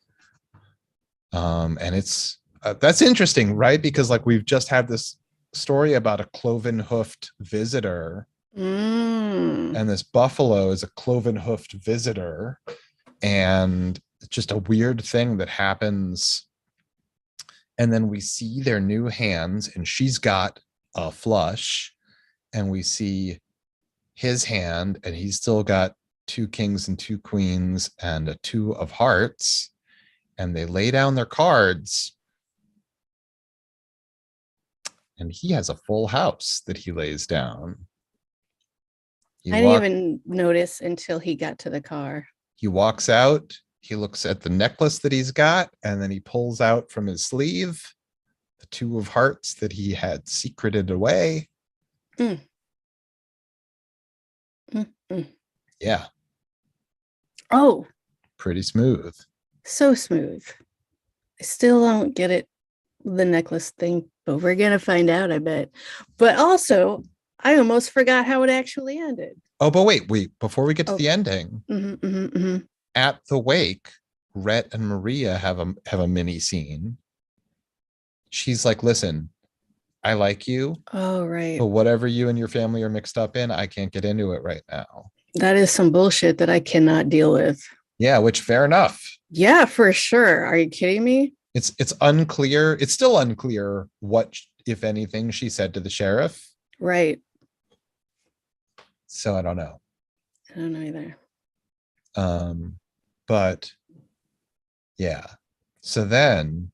And it's that's interesting, right? Because like we've just had this story about a cloven hoofed visitor, and this buffalo is a cloven hoofed visitor, and it's just a weird thing that happens. And then we see their new hands, and she's got a flush, and we see his hand, and he's still got two kings and two queens and a two of hearts, and they lay down their cards, and he has a full house that he lays down. I didn't even notice until he got to the car. He walks out, he looks at the necklace that he's got, and then he pulls out from his sleeve the two of hearts that he had secreted away. Mm. Yeah. Oh, Pretty smooth. so smooth. I still don't get it, the necklace thing, but we're going to find out, I bet. But also, I almost forgot how it actually ended. Oh, but wait, before we get to the ending, at the wake, Rhett and Maria have a mini scene. She's like, listen, I like you. Oh, right. But whatever you and your family are mixed up in, I can't get into it right now. That is some bullshit that I cannot deal with. Yeah, which fair enough. Yeah, for sure. Are you kidding me? It's unclear. It's still unclear what, if anything, she said to the sheriff. Right. So I don't know. I don't know either. But yeah. So then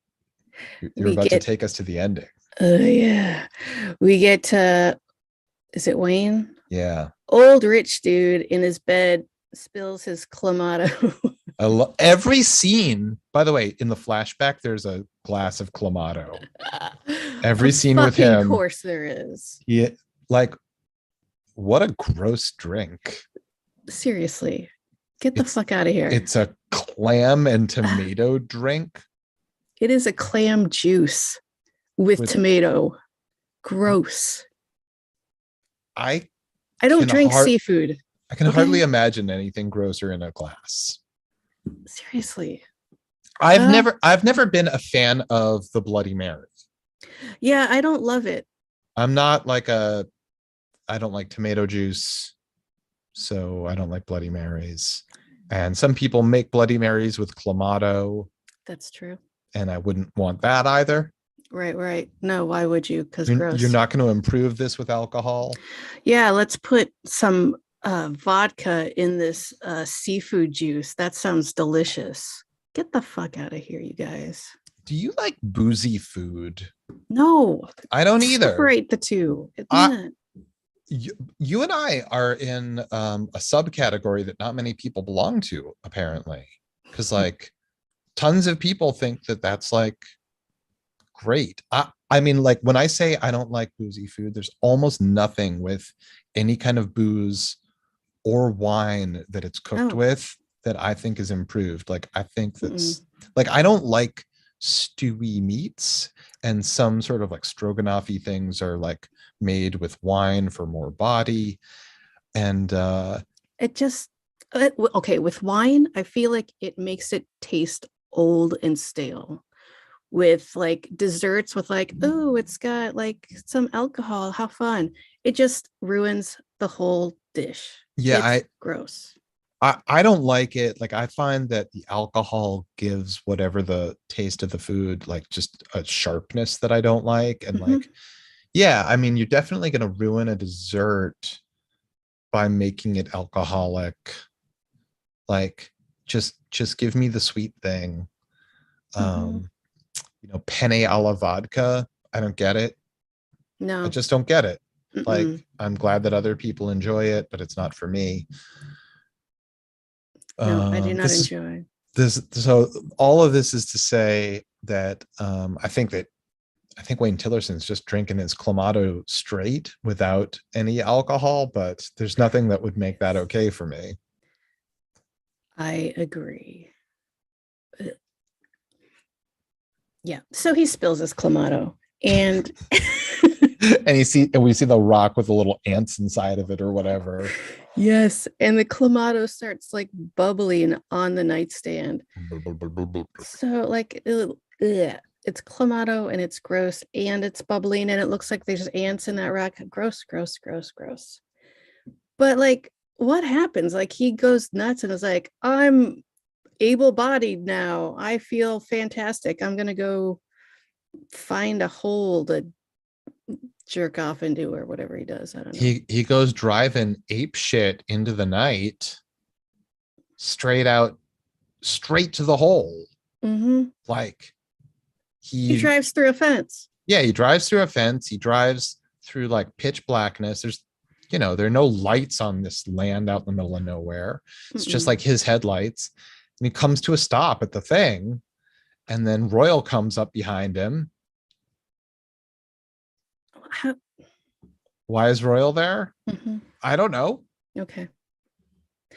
you're about to take us to the ending. Oh yeah. We get to, is it Wayne? Yeah. Old rich dude in his bed spills his clamato. Every scene, by the way, in the flashback, there's a glass of clamato. Every scene with him. Of course there is. Yeah, like, what a gross drink. Seriously. Get the fuck out of here. It's a clam and tomato drink. It is a clam juice with tomato. Gross. I don't drink seafood. I can hardly imagine anything grosser in a glass. Seriously. I've never been a fan of the Bloody Mary. Yeah, I don't love it. I'm not like I don't like tomato juice, so I don't like Bloody Marys. And some people make Bloody Marys with clamato. That's true. And I wouldn't want that either. Right. No, why would you? Because gross. You're not going to improve this with alcohol? Yeah, let's put some vodka in this seafood juice. That sounds delicious. Get the fuck out of here, you guys. Do you like boozy food? No. I don't either. Separate the two. You and I are in a subcategory that not many people belong to, apparently. Because like tons of people think that that's like great. I mean, like when I say I don't like boozy food, there's almost nothing with any kind of booze or wine that it's cooked Oh, with that I think is improved. Like I think mm-mm, that's like I don't like stewy meats, and some sort of like stroganoff things are like made with wine for more body. And it just okay with wine. I feel like it makes it taste old and stale. With like desserts, with like, oh, it's got like some alcohol. How fun! It just ruins the whole dish. yeah, It's gross. I don't like it. Like I find that the alcohol gives whatever the taste of the food like just a sharpness that I don't like. And Mm-hmm, like, yeah, I mean, you're definitely going to ruin a dessert by making it alcoholic. Like just give me the sweet thing. mm-hmm. Um, penne alla vodka. I don't get it. I No, just don't get it. Like mm-mm. I'm glad that other people enjoy it, but it's not for me. No, I do not This is enjoy. this so all of this is to say that I think Wayne Tillerson's just drinking his Clamato straight without any alcohol, but there's nothing that would make that okay for me. I agree. Yeah. So he spills his clamato, and And we see the rock with the little ants inside of it or whatever. yes, and the clamato starts like bubbling on the nightstand. So like, ugh, it's clamato and it's gross and it's bubbling and it looks like there's ants in that rock. Gross, gross, gross, gross. But like, what happens? Like he goes nuts and is like, I'm able-bodied now. I feel fantastic. I'm gonna go find a hole to jerk off into or whatever he does. I don't know. He goes driving ape shit into the night, straight out, straight to the hole. Mm-hmm. Like He he drives through a fence. yeah, he drives through a fence. He drives through like pitch blackness. There are no lights on this land out in the middle of nowhere. It's just Mm-mm. like his headlights. And he comes to a stop at the thing. And then Royal comes up behind him. How, Why is Royal there? mhm. I don't know. Okay.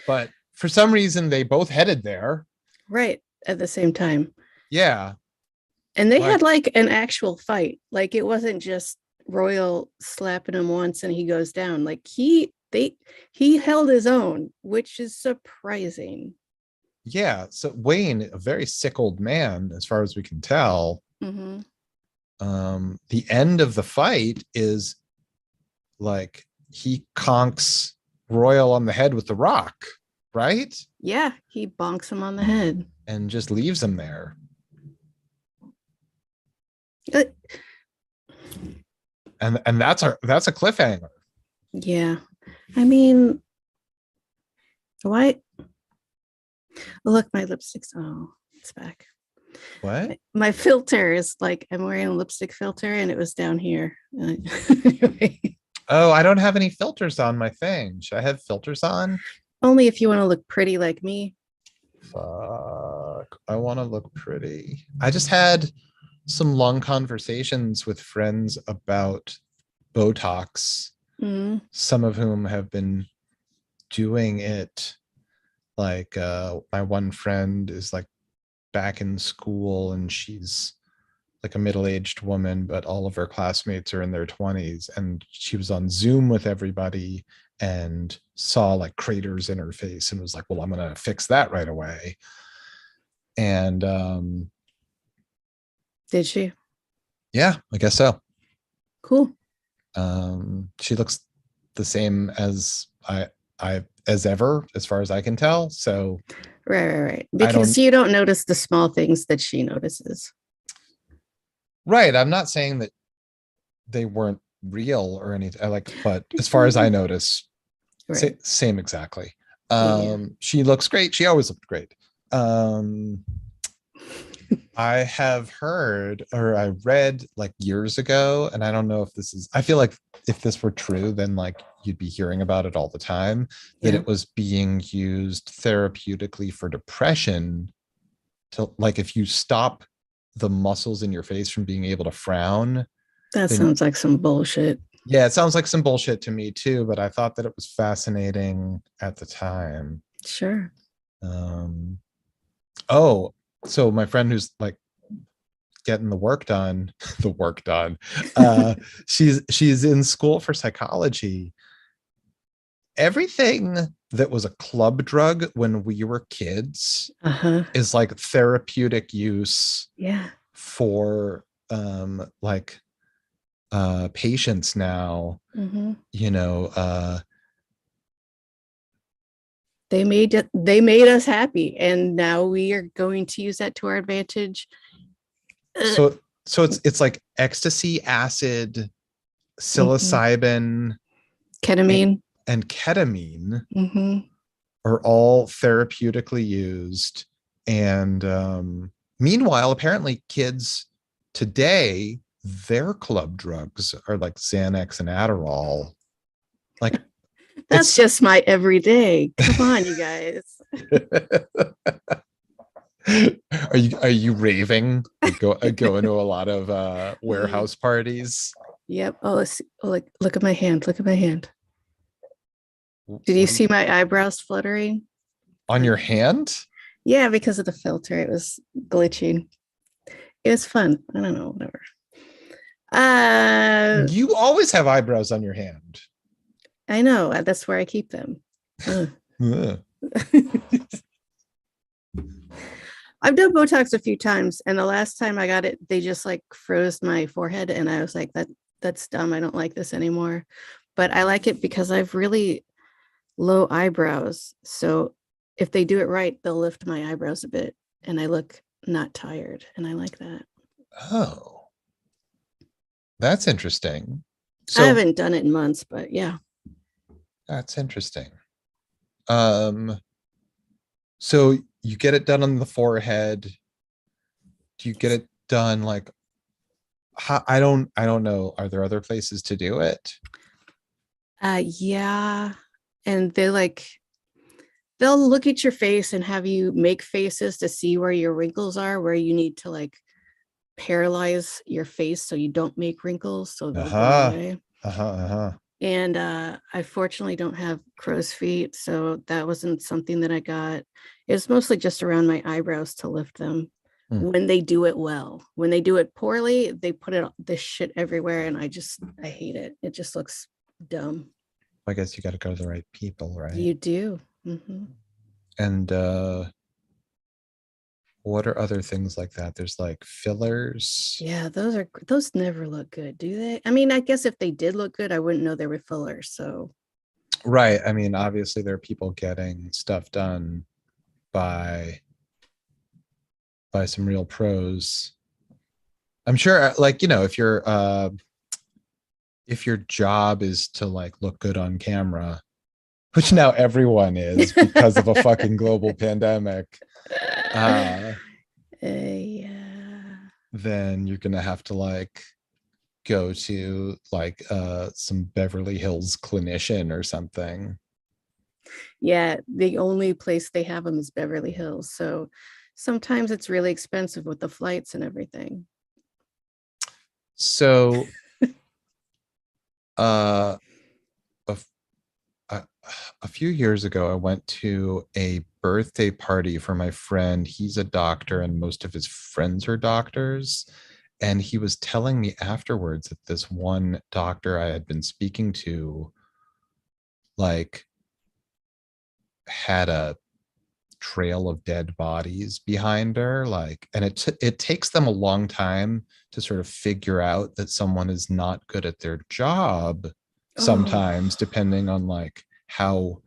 But for some reason, they both headed there. Right at the same time. Yeah. And they Like, had like an actual fight. Like it wasn't just Royal slapping him once and he goes down. Like he held his own, which is surprising. yeah. So Wayne, a very sick old man, as far as we can tell. Mm-hmm. The end of the fight is like he conks Royal on the head with the rock, right? Yeah, he bonks him on the head. And just leaves him there. Uh, And that's a cliffhanger. yeah. I mean, why? Look, my lipstick's it's back. What? My filter is like I'm wearing a lipstick filter and it was down here. Anyway, Oh, I don't have any filters on my thing. Should I have filters on? only if you want to look pretty like me. Fuck. I want to look pretty. I just had some long conversations with friends about Botox, Mm, some of whom have been doing it. Like my one friend is like back in school and she's like a middle-aged woman, but all of her classmates are in their 20s. And she was on Zoom with everybody and saw like craters in her face and was like, well, I'm going to fix that right away. And did she? yeah, I guess so. Cool. She looks the same as I as ever, as far as I can tell. So Right. I Because don't. you don't notice the small things that she notices. Right. I'm not saying that they weren't real or anything. But as far as I Mhm. notice, Right. same exactly. Yeah. She looks great. She always looked great. Um, I have heard or I read like years ago, and I don't know if this is, I feel like if this were true, then like you'd be hearing about it all the time, that Yeah. it was being used therapeutically for depression to like if you stop the muscles in your face from being able to frown, That then sounds like some bullshit. yeah, it sounds like some bullshit to me too, but I thought that it was fascinating at the time. Sure. Um, oh, so my friend who's like getting the work done, the work done, uh, she's in school for psychology. Everything that was a club drug when we were kids Uh-huh. is like therapeutic use Yeah. for like patients now, Hmm. you know, They made us happy, and now we are going to use that to our advantage. Uh, so it's like ecstasy, acid, mhm. psilocybin, Ketamine. and ketamine Hmm. are all therapeutically used. And meanwhile, apparently kids today, their club drugs are like Xanax and Adderall. Like That's it's just my everyday. Come on, you guys. are you raving? Like going to a lot of warehouse parties? Yep. Oh, let's see. Oh, look at my hand. Look at my hand. Did you What do you see my eyebrows fluttering? on Like, your hand? yeah, because of the filter, it was glitching. It was fun. I don't know, whatever. Uh, You always have eyebrows on your hand. I know. That's where I keep them. Ugh. Ugh. I've done Botox a few times, and the last time I got it, they just like froze my forehead, and I was like, that's dumb. I don't like this anymore. But I like it because I've really low eyebrows. So if they do it right, they'll lift my eyebrows a bit, and I look not tired, and I like that. Oh, that's interesting. I So haven't done it in months, but yeah. that's interesting. Um, so you get it done on the forehead. Do you get it done like I don't know. Are there other places to do it? Yeah. And they'll look at your face and have you make faces to see where your wrinkles are, where you need to like paralyze your face so you don't make wrinkles, so they'll go Uh-huh. away. Uh-huh. Uh-huh. And I fortunately don't have crow's feet, so that wasn't something that I got. It's mostly just around my eyebrows to lift them Hmm. when they do it well. When they do it poorly, they put this shit everywhere, and I hate it. It just looks dumb. I guess you got to go to the right people, right? You do. Hmm. And what are other things like that? There's like fillers. Yeah, those never look good, do they? I mean, I guess if they did look good, I wouldn't know they were fillers. So Right. I mean, obviously there are people getting stuff done by some real pros. I'm sure like, if your job is to like look good on camera, which now everyone is because of a fucking global pandemic, uh, yeah. then you're gonna have to like go to like some Beverly Hills clinician or something. Yeah, the only place they have them is Beverly Hills. So sometimes it's really expensive with the flights and everything. So uh a, a, a few years ago I went to a birthday party for my friend. He's a doctor and most of his friends are doctors. And he was telling me afterwards that this one doctor I had been speaking to like had a trail of dead bodies behind her, like, and it takes them a long time to sort of figure out that someone is not good at their job Oh, sometimes, depending on like how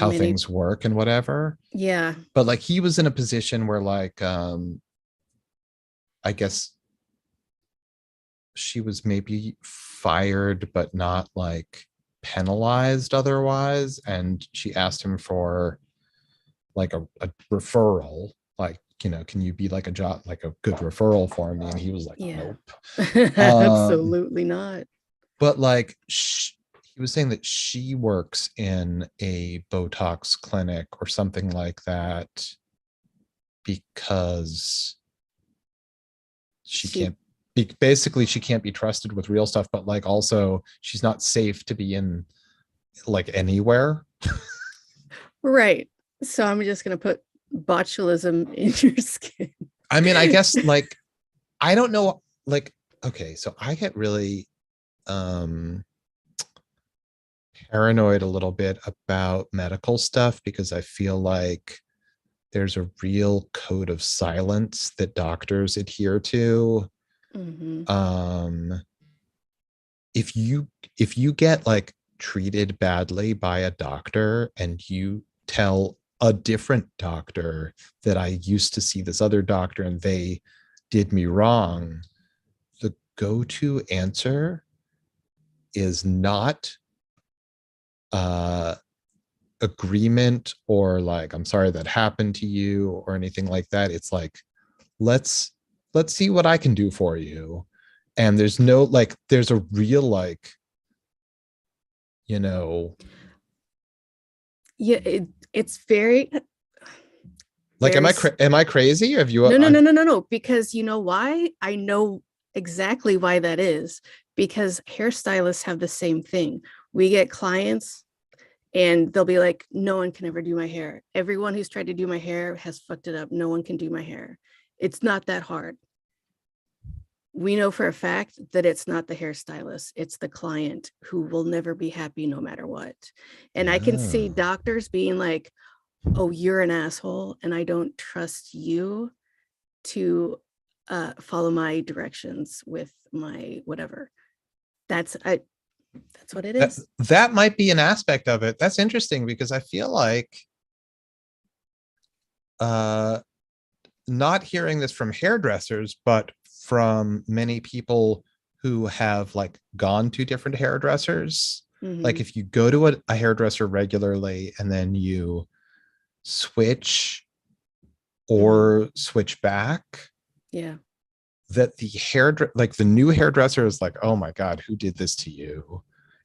many. things work and whatever. Yeah. But like he was in a position where like I guess she was maybe fired but not like penalized otherwise, and she asked him for like a referral, like, can you be like a job, like a good referral for me? And he was like, Yeah. nope. Absolutely not. But like he was saying that she works in a Botox clinic or something like that because she She can't be, basically she can't be trusted with real stuff, but like also she's not safe to be in like anywhere. right. So I'm just gonna put botulism in your skin. I mean, I guess like I don't know, like okay, so I get really um paranoid a little bit about medical stuff because I feel like there's a real code of silence that doctors adhere to. Mhm. Um, if you get like treated badly by a doctor and you tell a different doctor that I used to see this other doctor and they did me wrong, the go-to answer is not uh agreement or like I'm sorry that happened to you or anything like that. It's like let's let's see what I can do for you. And there's no like there's a real like you know Yeah, it's very, like very. am I crazy? Have you No, no, no, no, no, no. Because you know why? I know exactly why that is. Because hairstylists have the same thing. We get clients and they'll be like, no one can ever do my hair. Everyone who's tried to do my hair has fucked it up. No one can do my hair. It's not that hard. We know for a fact that it's not the hairstylist, it's the client who will never be happy no matter what. And I can see oh, doctors being like, oh, you're an asshole and I don't trust you to follow my directions with my whatever. That's what it that is. that might be an aspect of it. That's interesting because I feel like uh not hearing this from hairdressers, but from many people who have like gone to different hairdressers. Like Mm-hmm. if you go to a hairdresser regularly and then you switch Mm-hmm. or switch back, Yeah. that the like the new hairdresser is like, oh my God, who did this to you?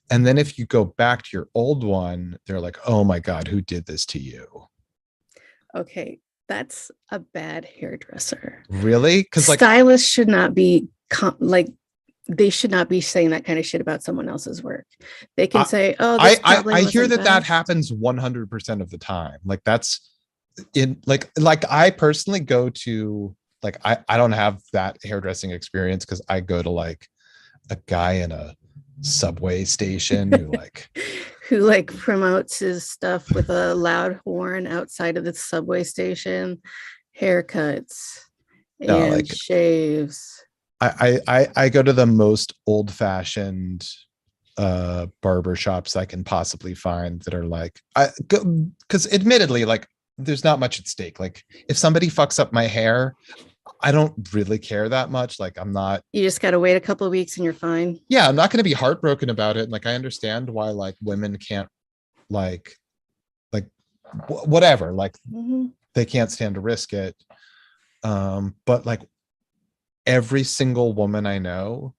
And then if you go back to your old one, they're like, oh my God, who did this to you? Okay. That's a bad hairdresser. Really? Because like Stylists should not be like, they should not be saying that kind of shit about someone else's work. They can I say, oh, this I probably hear wasn't that that best. happens 100% of the time. Like that's in like I personally go to like I don't have that hairdressing experience because I go to like a guy in a subway station who like Who like promotes his stuff with a loud horn outside of the subway station, haircuts no and like shaves. I go to the most old fashioned barber shops I can possibly find that are like I because admittedly like there's not much at stake. Like if somebody fucks up my hair, I don't really care that much. Like I'm not You just got to wait a couple of weeks and you're fine. yeah, I'm not going to be heartbroken about it. Like I understand why like women can't like like whatever, like Mhm. they can't stand to risk it. But like every single woman I know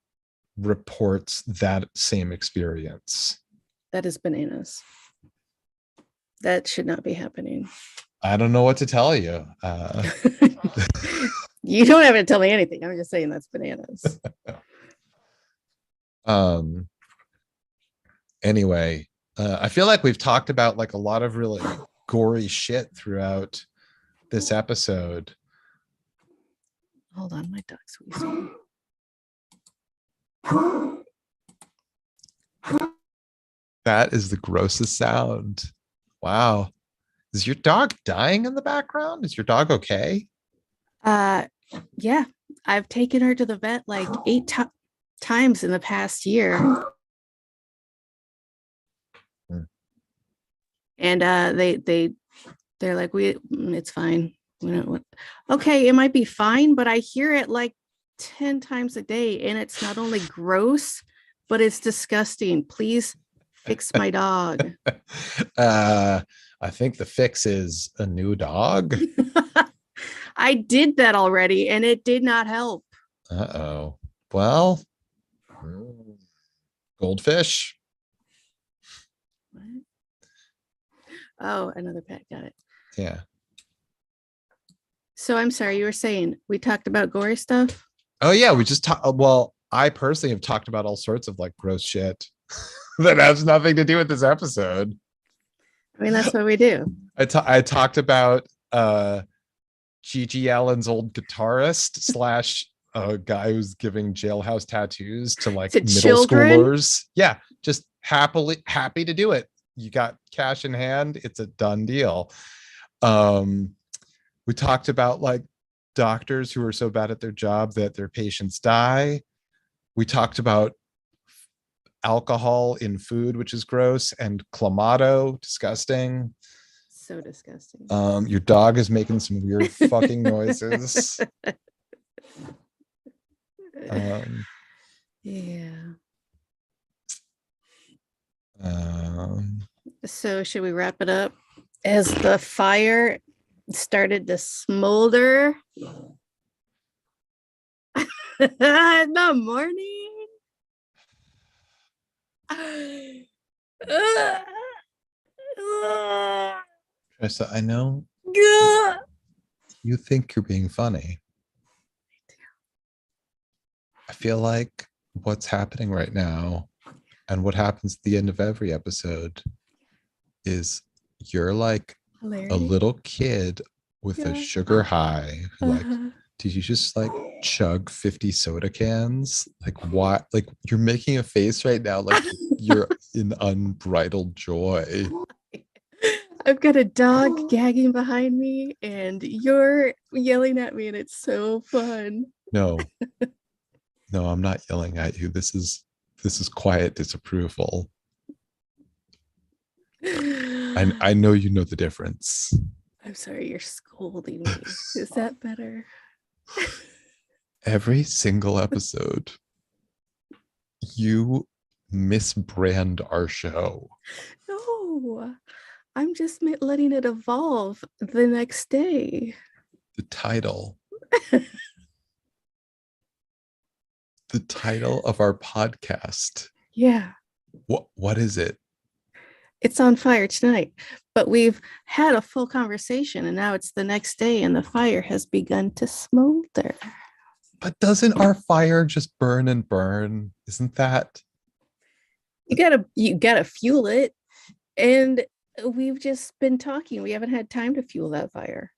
reports that same experience. That is bananas. That should not be happening. I don't know what to tell you. You don't have to tell me anything. I'm just saying that's bananas. Um, anyway, I feel like we've talked about like a lot of really gory shit throughout this episode. Hold on, my dog's wheezing. That is the grossest sound. Wow. Is your dog dying in the background? Is your dog okay? Uh, yeah, I've taken her to the vet like times in the past year, Hmm. and they're like, it's fine. We don't what. Okay, it might be fine, but I hear it like 10 times a day, and it's not only gross, but it's disgusting. Please fix my dog. uh, I think the fix is a new dog. I did that already, and it did not help. Uh-oh. Well, hmm, goldfish. What? Oh, another pet. Got it. Yeah. So I'm sorry, you were saying we talked about gory stuff. Oh yeah, we just talked. Well, I personally have talked about all sorts of like gross shit that has nothing to do with this episode. I mean, that's what we do. I talked about Gigi Allen's old guitarist slash a guy who's giving jailhouse tattoos to like To middle children. schoolers. Yeah, just happy to do it. You got cash in hand, it's a done deal. Um, we talked about like doctors who are so bad at their job that their patients die. We talked about alcohol in food, which is gross, and clamato, disgusting. So disgusting. Your dog is making some weird fucking noises. Um, Yeah. um, So should we wrap it up? As the fire started to smolder in the morning. Tressa, I know you think you're being funny. I feel like what's happening right now and what happens at the end of every episode is you're like a Hilarity. little kid with a Yeah. sugar high who like, Uh-huh. did you just like chug 50 soda cans? Like what? Like you're making a face right now like you're in unbridled joy. I've got a dog gagging behind me and you're yelling at me and it's so fun. No, no, I'm not yelling at you. This is quiet disapproval. I know you know the difference. I'm sorry, you're scolding me. Is that better? Every single episode, you misbrand our show. No, I'm just letting it evolve the next day. The title, the title of our podcast. Yeah, What is it? it's on fire tonight, but we've had a full conversation and now it's the next day and the fire has begun to smolder. But doesn't our fire just burn and burn? Isn't that? You gotta fuel it. And we've just been talking. We haven't had time to fuel that fire.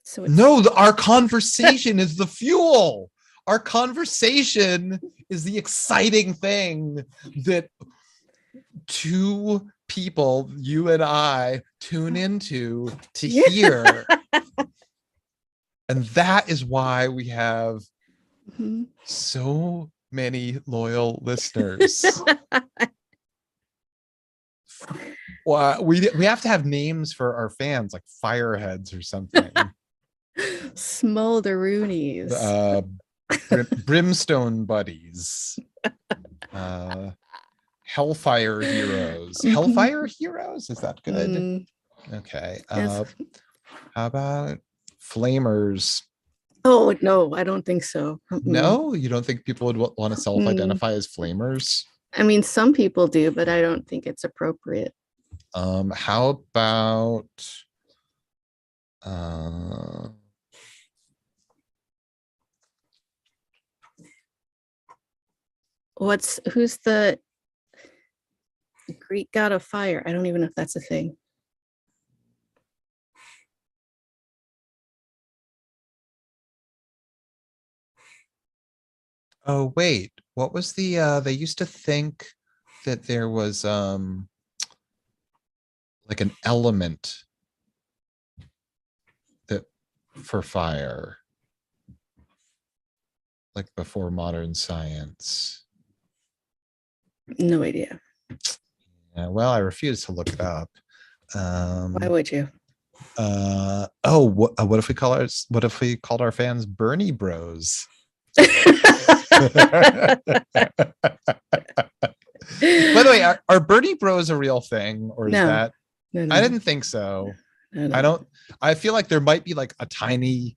So it's No, our conversation is the fuel. Our conversation is the exciting thing that two people, you and I, tune into to hear. And that is why we have so many loyal listeners. Well, we have to have names for our fans, like fireheads or something. Smolderoonies. Brimstone buddies. Hellfire heroes. Hellfire heroes? Is that good? Okay. Yes. How about flamers? Oh no, I don't think so. No, you don't think people would want to self-identify as flamers? I mean, some people do, but I don't think it's appropriate. How about Who's the Greek god of fire? I don't even know if that's a thing. oh wait, what was the they used to think that there was like an element that for fire, like before modern science. No idea. Yeah, well, I refuse to look it up. Why would you? What if we called our fans Bernie Bros? By the way, are Bernie Bros a real thing, or is No. that? No. I didn't think so. No. I don't. I feel like there might be like a tiny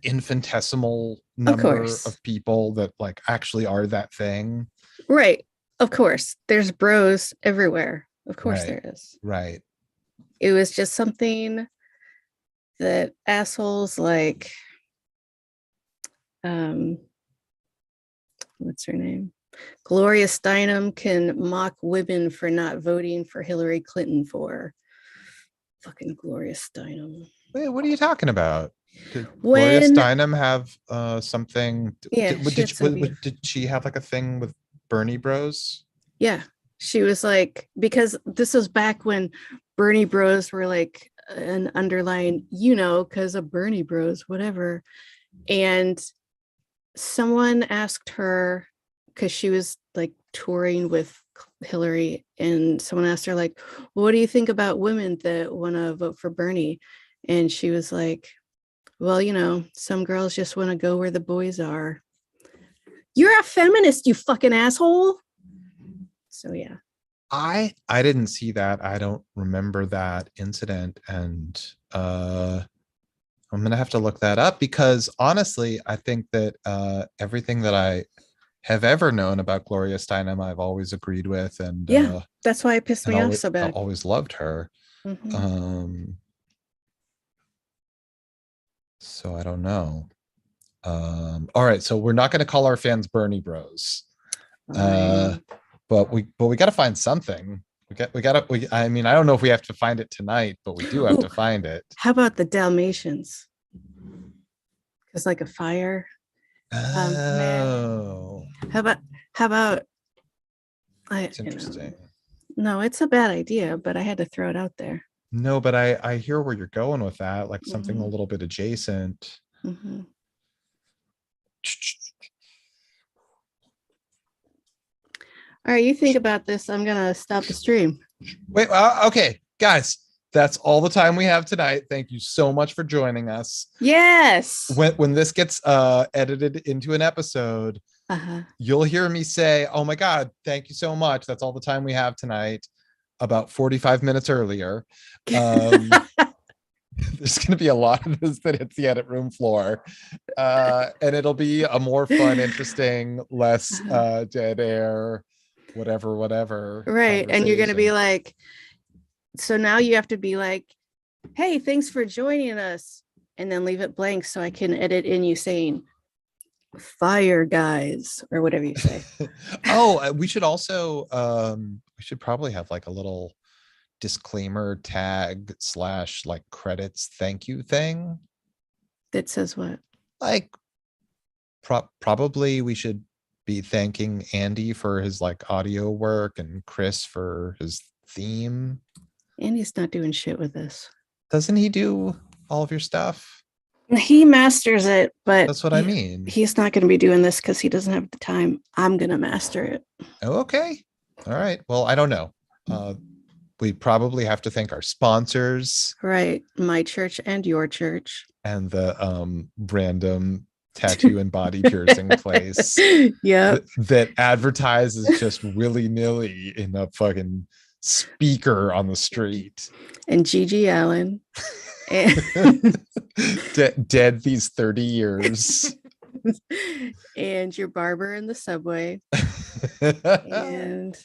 infinitesimal number of people that like actually are that thing. Right. Of course. There's bros everywhere. Of course Right. there is. Right. It was just something that assholes like what's her name? Gloria Steinem can mock women for not voting for Hillary Clinton for fucking Gloria Steinem. Wait, what are you talking about? Did Gloria When, Steinem have something? yeah, she had some beef. Did she have like a thing with Bernie Bros? Yeah. She was like, because this was back when Bernie Bros were like an underlying, because of Bernie Bros, whatever. And someone asked her, because she was like touring with Hillary, and someone asked her, like, well, what do you think about women that want to vote for Bernie? And she was like, well, some girls just want to go where the boys are. You're a feminist, you fucking asshole. So yeah. I didn't see that. I don't remember that incident, and I'm gonna have to look that up because honestly, I think that everything that I have ever known about Gloria Steinem, I've always agreed with, Yeah, that's why it pissed me off always so bad. always loved her. Mhm. Um, so I don't know. All right, so we're not going to call our fans Bernie Bros, uh, Fine. but we got to find something. I mean, I don't know if we have to find it tonight, but we do have Ooh, to find it. how about the Dalmatians? Because like a fire. Man, Oh, how about how about I? it's interesting. No, it's a bad idea, but I had to throw it out there. No, but I hear where you're going with that, like something a Hmm. little bit adjacent. Hmm. All right, you think about this. I'm gonna stop the stream. Wait, okay, guys, that's all the time we have tonight. Thank you so much for joining us. Yes. When this gets edited into an episode, Uh-huh. you'll hear me say, "Oh my God, thank you so much. That's all the time we have tonight." About 45 minutes earlier. Um, there's going to be a lot of this that hits the edit room floor, and it'll be a more fun, interesting, less Uh-huh. dead air, whatever Right. And you're gonna be conversation. like, so now you have to be like, hey, thanks for joining us. And then leave it blank so I can edit in you saying fire guys or whatever you say. Oh, we should also we should probably have like a little disclaimer tag slash like credits thank you thing. That says what? Like probably we should be thanking Andy for his like audio work and Chris for his theme. Andy's not doing shit with this. Doesn't he do all of your stuff? He masters it, but That's what I mean. he's not going to be doing this because he doesn't have the time. I'm going to master it. Oh, okay. All right. Well, I don't know. We probably have to thank our sponsors. Right. My church and your church. And the random tattoo and body piercing place Yep. that advertises just willy-nilly in a fucking speaker on the street. And Gigi Allen. And dead these 30 years. and your barber in the subway. And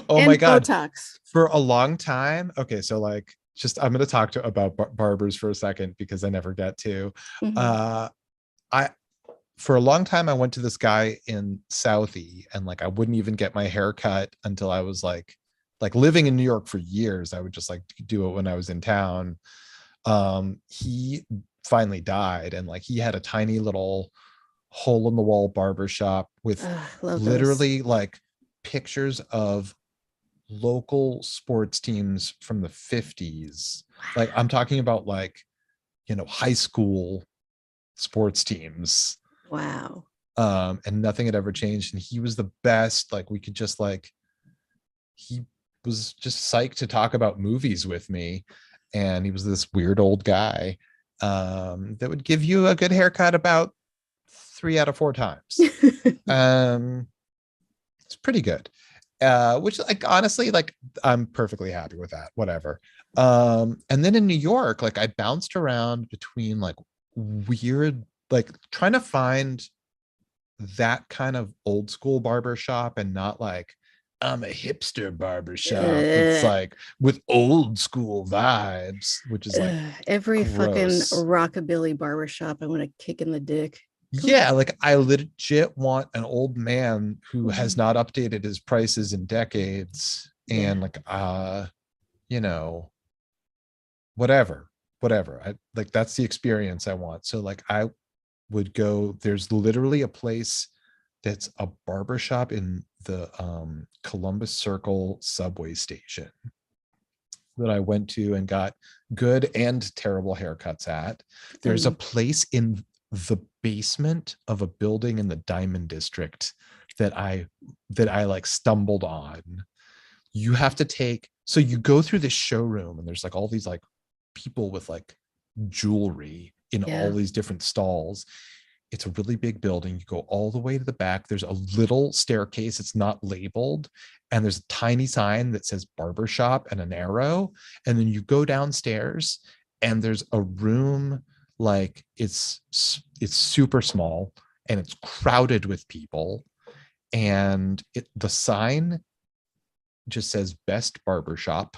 oh my God. Botox. For a long time. Okay, so like just I'm going to talk about barbers for a second because I never get to. Mhm. I for a long time I went to this guy in Southie, and like I wouldn't even get my hair cut until I was like living in New York for years. I would just like do it when I was in town. He finally died, and like he had a tiny little hole in the wall barber shop with Love literally those. like pictures of local sports teams from the 50s. Like I'm talking about like, high school sports teams. Wow. And nothing had ever changed. And he was the best. Like we could just like, he was just psyched to talk about movies with me. And he was this weird old guy that would give you a good haircut about 3 out of 4 times. It's pretty good. Which like honestly, like I'm perfectly happy with that. Whatever. And then in New York, like I bounced around between like weird, like trying to find that kind of old school barber shop and not like I'm a hipster barber shop that's like with old school vibes, which is like Every fucking gross. rockabilly barbershop, I want to kick in the dick. Yeah, like I legit want an old man who has Mhm. not updated his prices in decades Yeah. and like you know, whatever, whatever. I like that's the experience I want. So like I would go, there's literally a place that's a barber shop in the Columbus Circle subway station that I went to and got good and terrible haircuts at. There's a Um, place in the basement of a building in the Diamond District that I like stumbled on. You have to take, so you go through this showroom and there's like all these like people with like jewelry in all yeah. these different stalls. It's a really big building. You go all the way to the back. There's a little staircase. It's not labeled. And there's a tiny sign that says barbershop and an arrow. And then you go downstairs and there's a room like it's super small and it's crowded with people. And the sign just says best barbershop.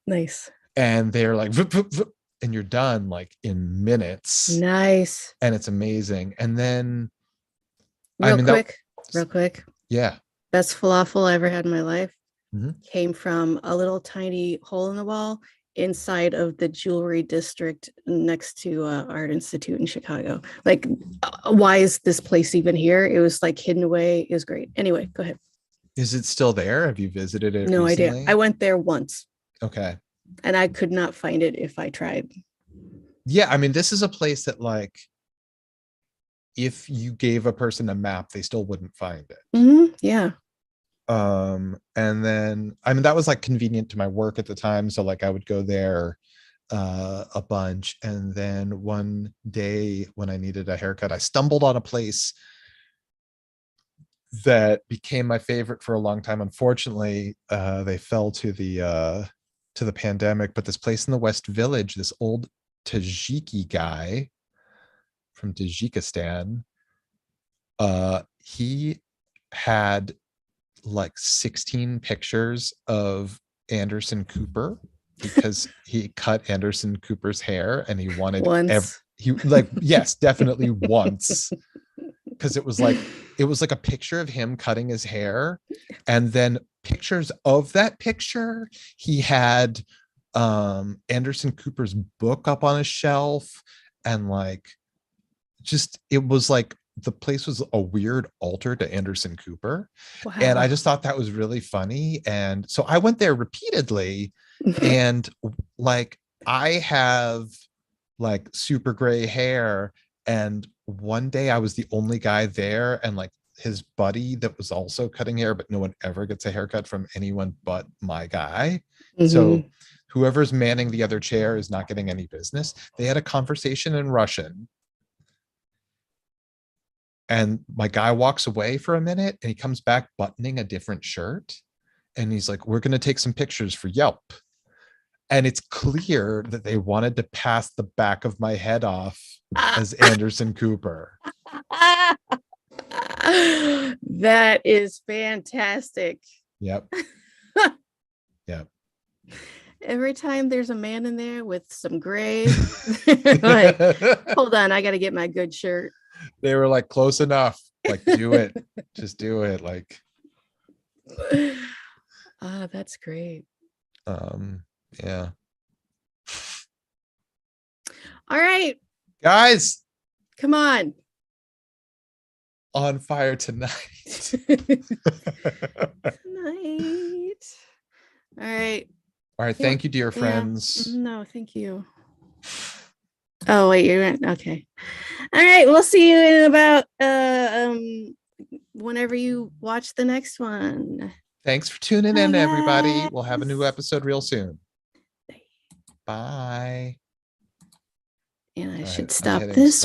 Nice. And they're like, "Vup, vup, vup," and you're done like in minutes. Nice. And it's amazing. And then I Real mean that quick, real quick. yeah. Best falafel I ever had in my life Mhm. came from a little tiny hole in the wall inside of the jewelry district next to Art Institute in Chicago. Like, why is this place even here? It was like hidden away. It was great. Anyway, go ahead. Is it still there? Have you visited it No idea. I recently? went there once Okay. and I could not find it if I tried. Yeah, I mean, this is a place that like if you gave a person a map, they still wouldn't find it. Yeah. And then I mean that was like convenient to my work at the time. So like I would go there a bunch. And then one day when I needed a haircut, I stumbled on a place that became my favorite for a long time. Unfortunately, they fell to the pandemic, but this place in the West Village, this old Tajiki guy from Tajikistan, he had like 16 pictures of Anderson Cooper because he cut Anderson Cooper's hair and he wanted Once. he like yes, definitely once, because it was like a picture of him cutting his hair and then pictures of that picture. He had Anderson Cooper's book up on a shelf and like just it was like the place was a weird altar to Anderson Cooper. And I Wow. just thought that was really funny. And so I went there repeatedly and like I have like super gray hair. And one day I was the only guy there and like his buddy that was also cutting hair, but no one ever gets a haircut from anyone but my guy. So Mhm. whoever's manning the other chair is not getting any business. They had a conversation in Russian and my guy walks away for a minute and he comes back buttoning a different shirt. And he's like, we're going to take some pictures for Yelp. And it's clear that they wanted to pass the back of my head off as Anderson Cooper. That is fantastic. Yep. Yep. Every time there's a man in there with some gray, like, hold on, I got to get my good shirt. They were like, close enough. Like, do it. Just do it. Like, Ah, that's great. um, yeah. All right, Guys, come on. on fire tonight. Night. All right. All right. You want- Thank you, dear yeah. friends. No, thank you. Oh, wait, you're right. Okay. All right. We'll see you in about whenever you watch the next one. Thanks for tuning Bye, in, everybody. We'll have a new guys. episode real soon. Bye. And I All should right, I'm stop hitting this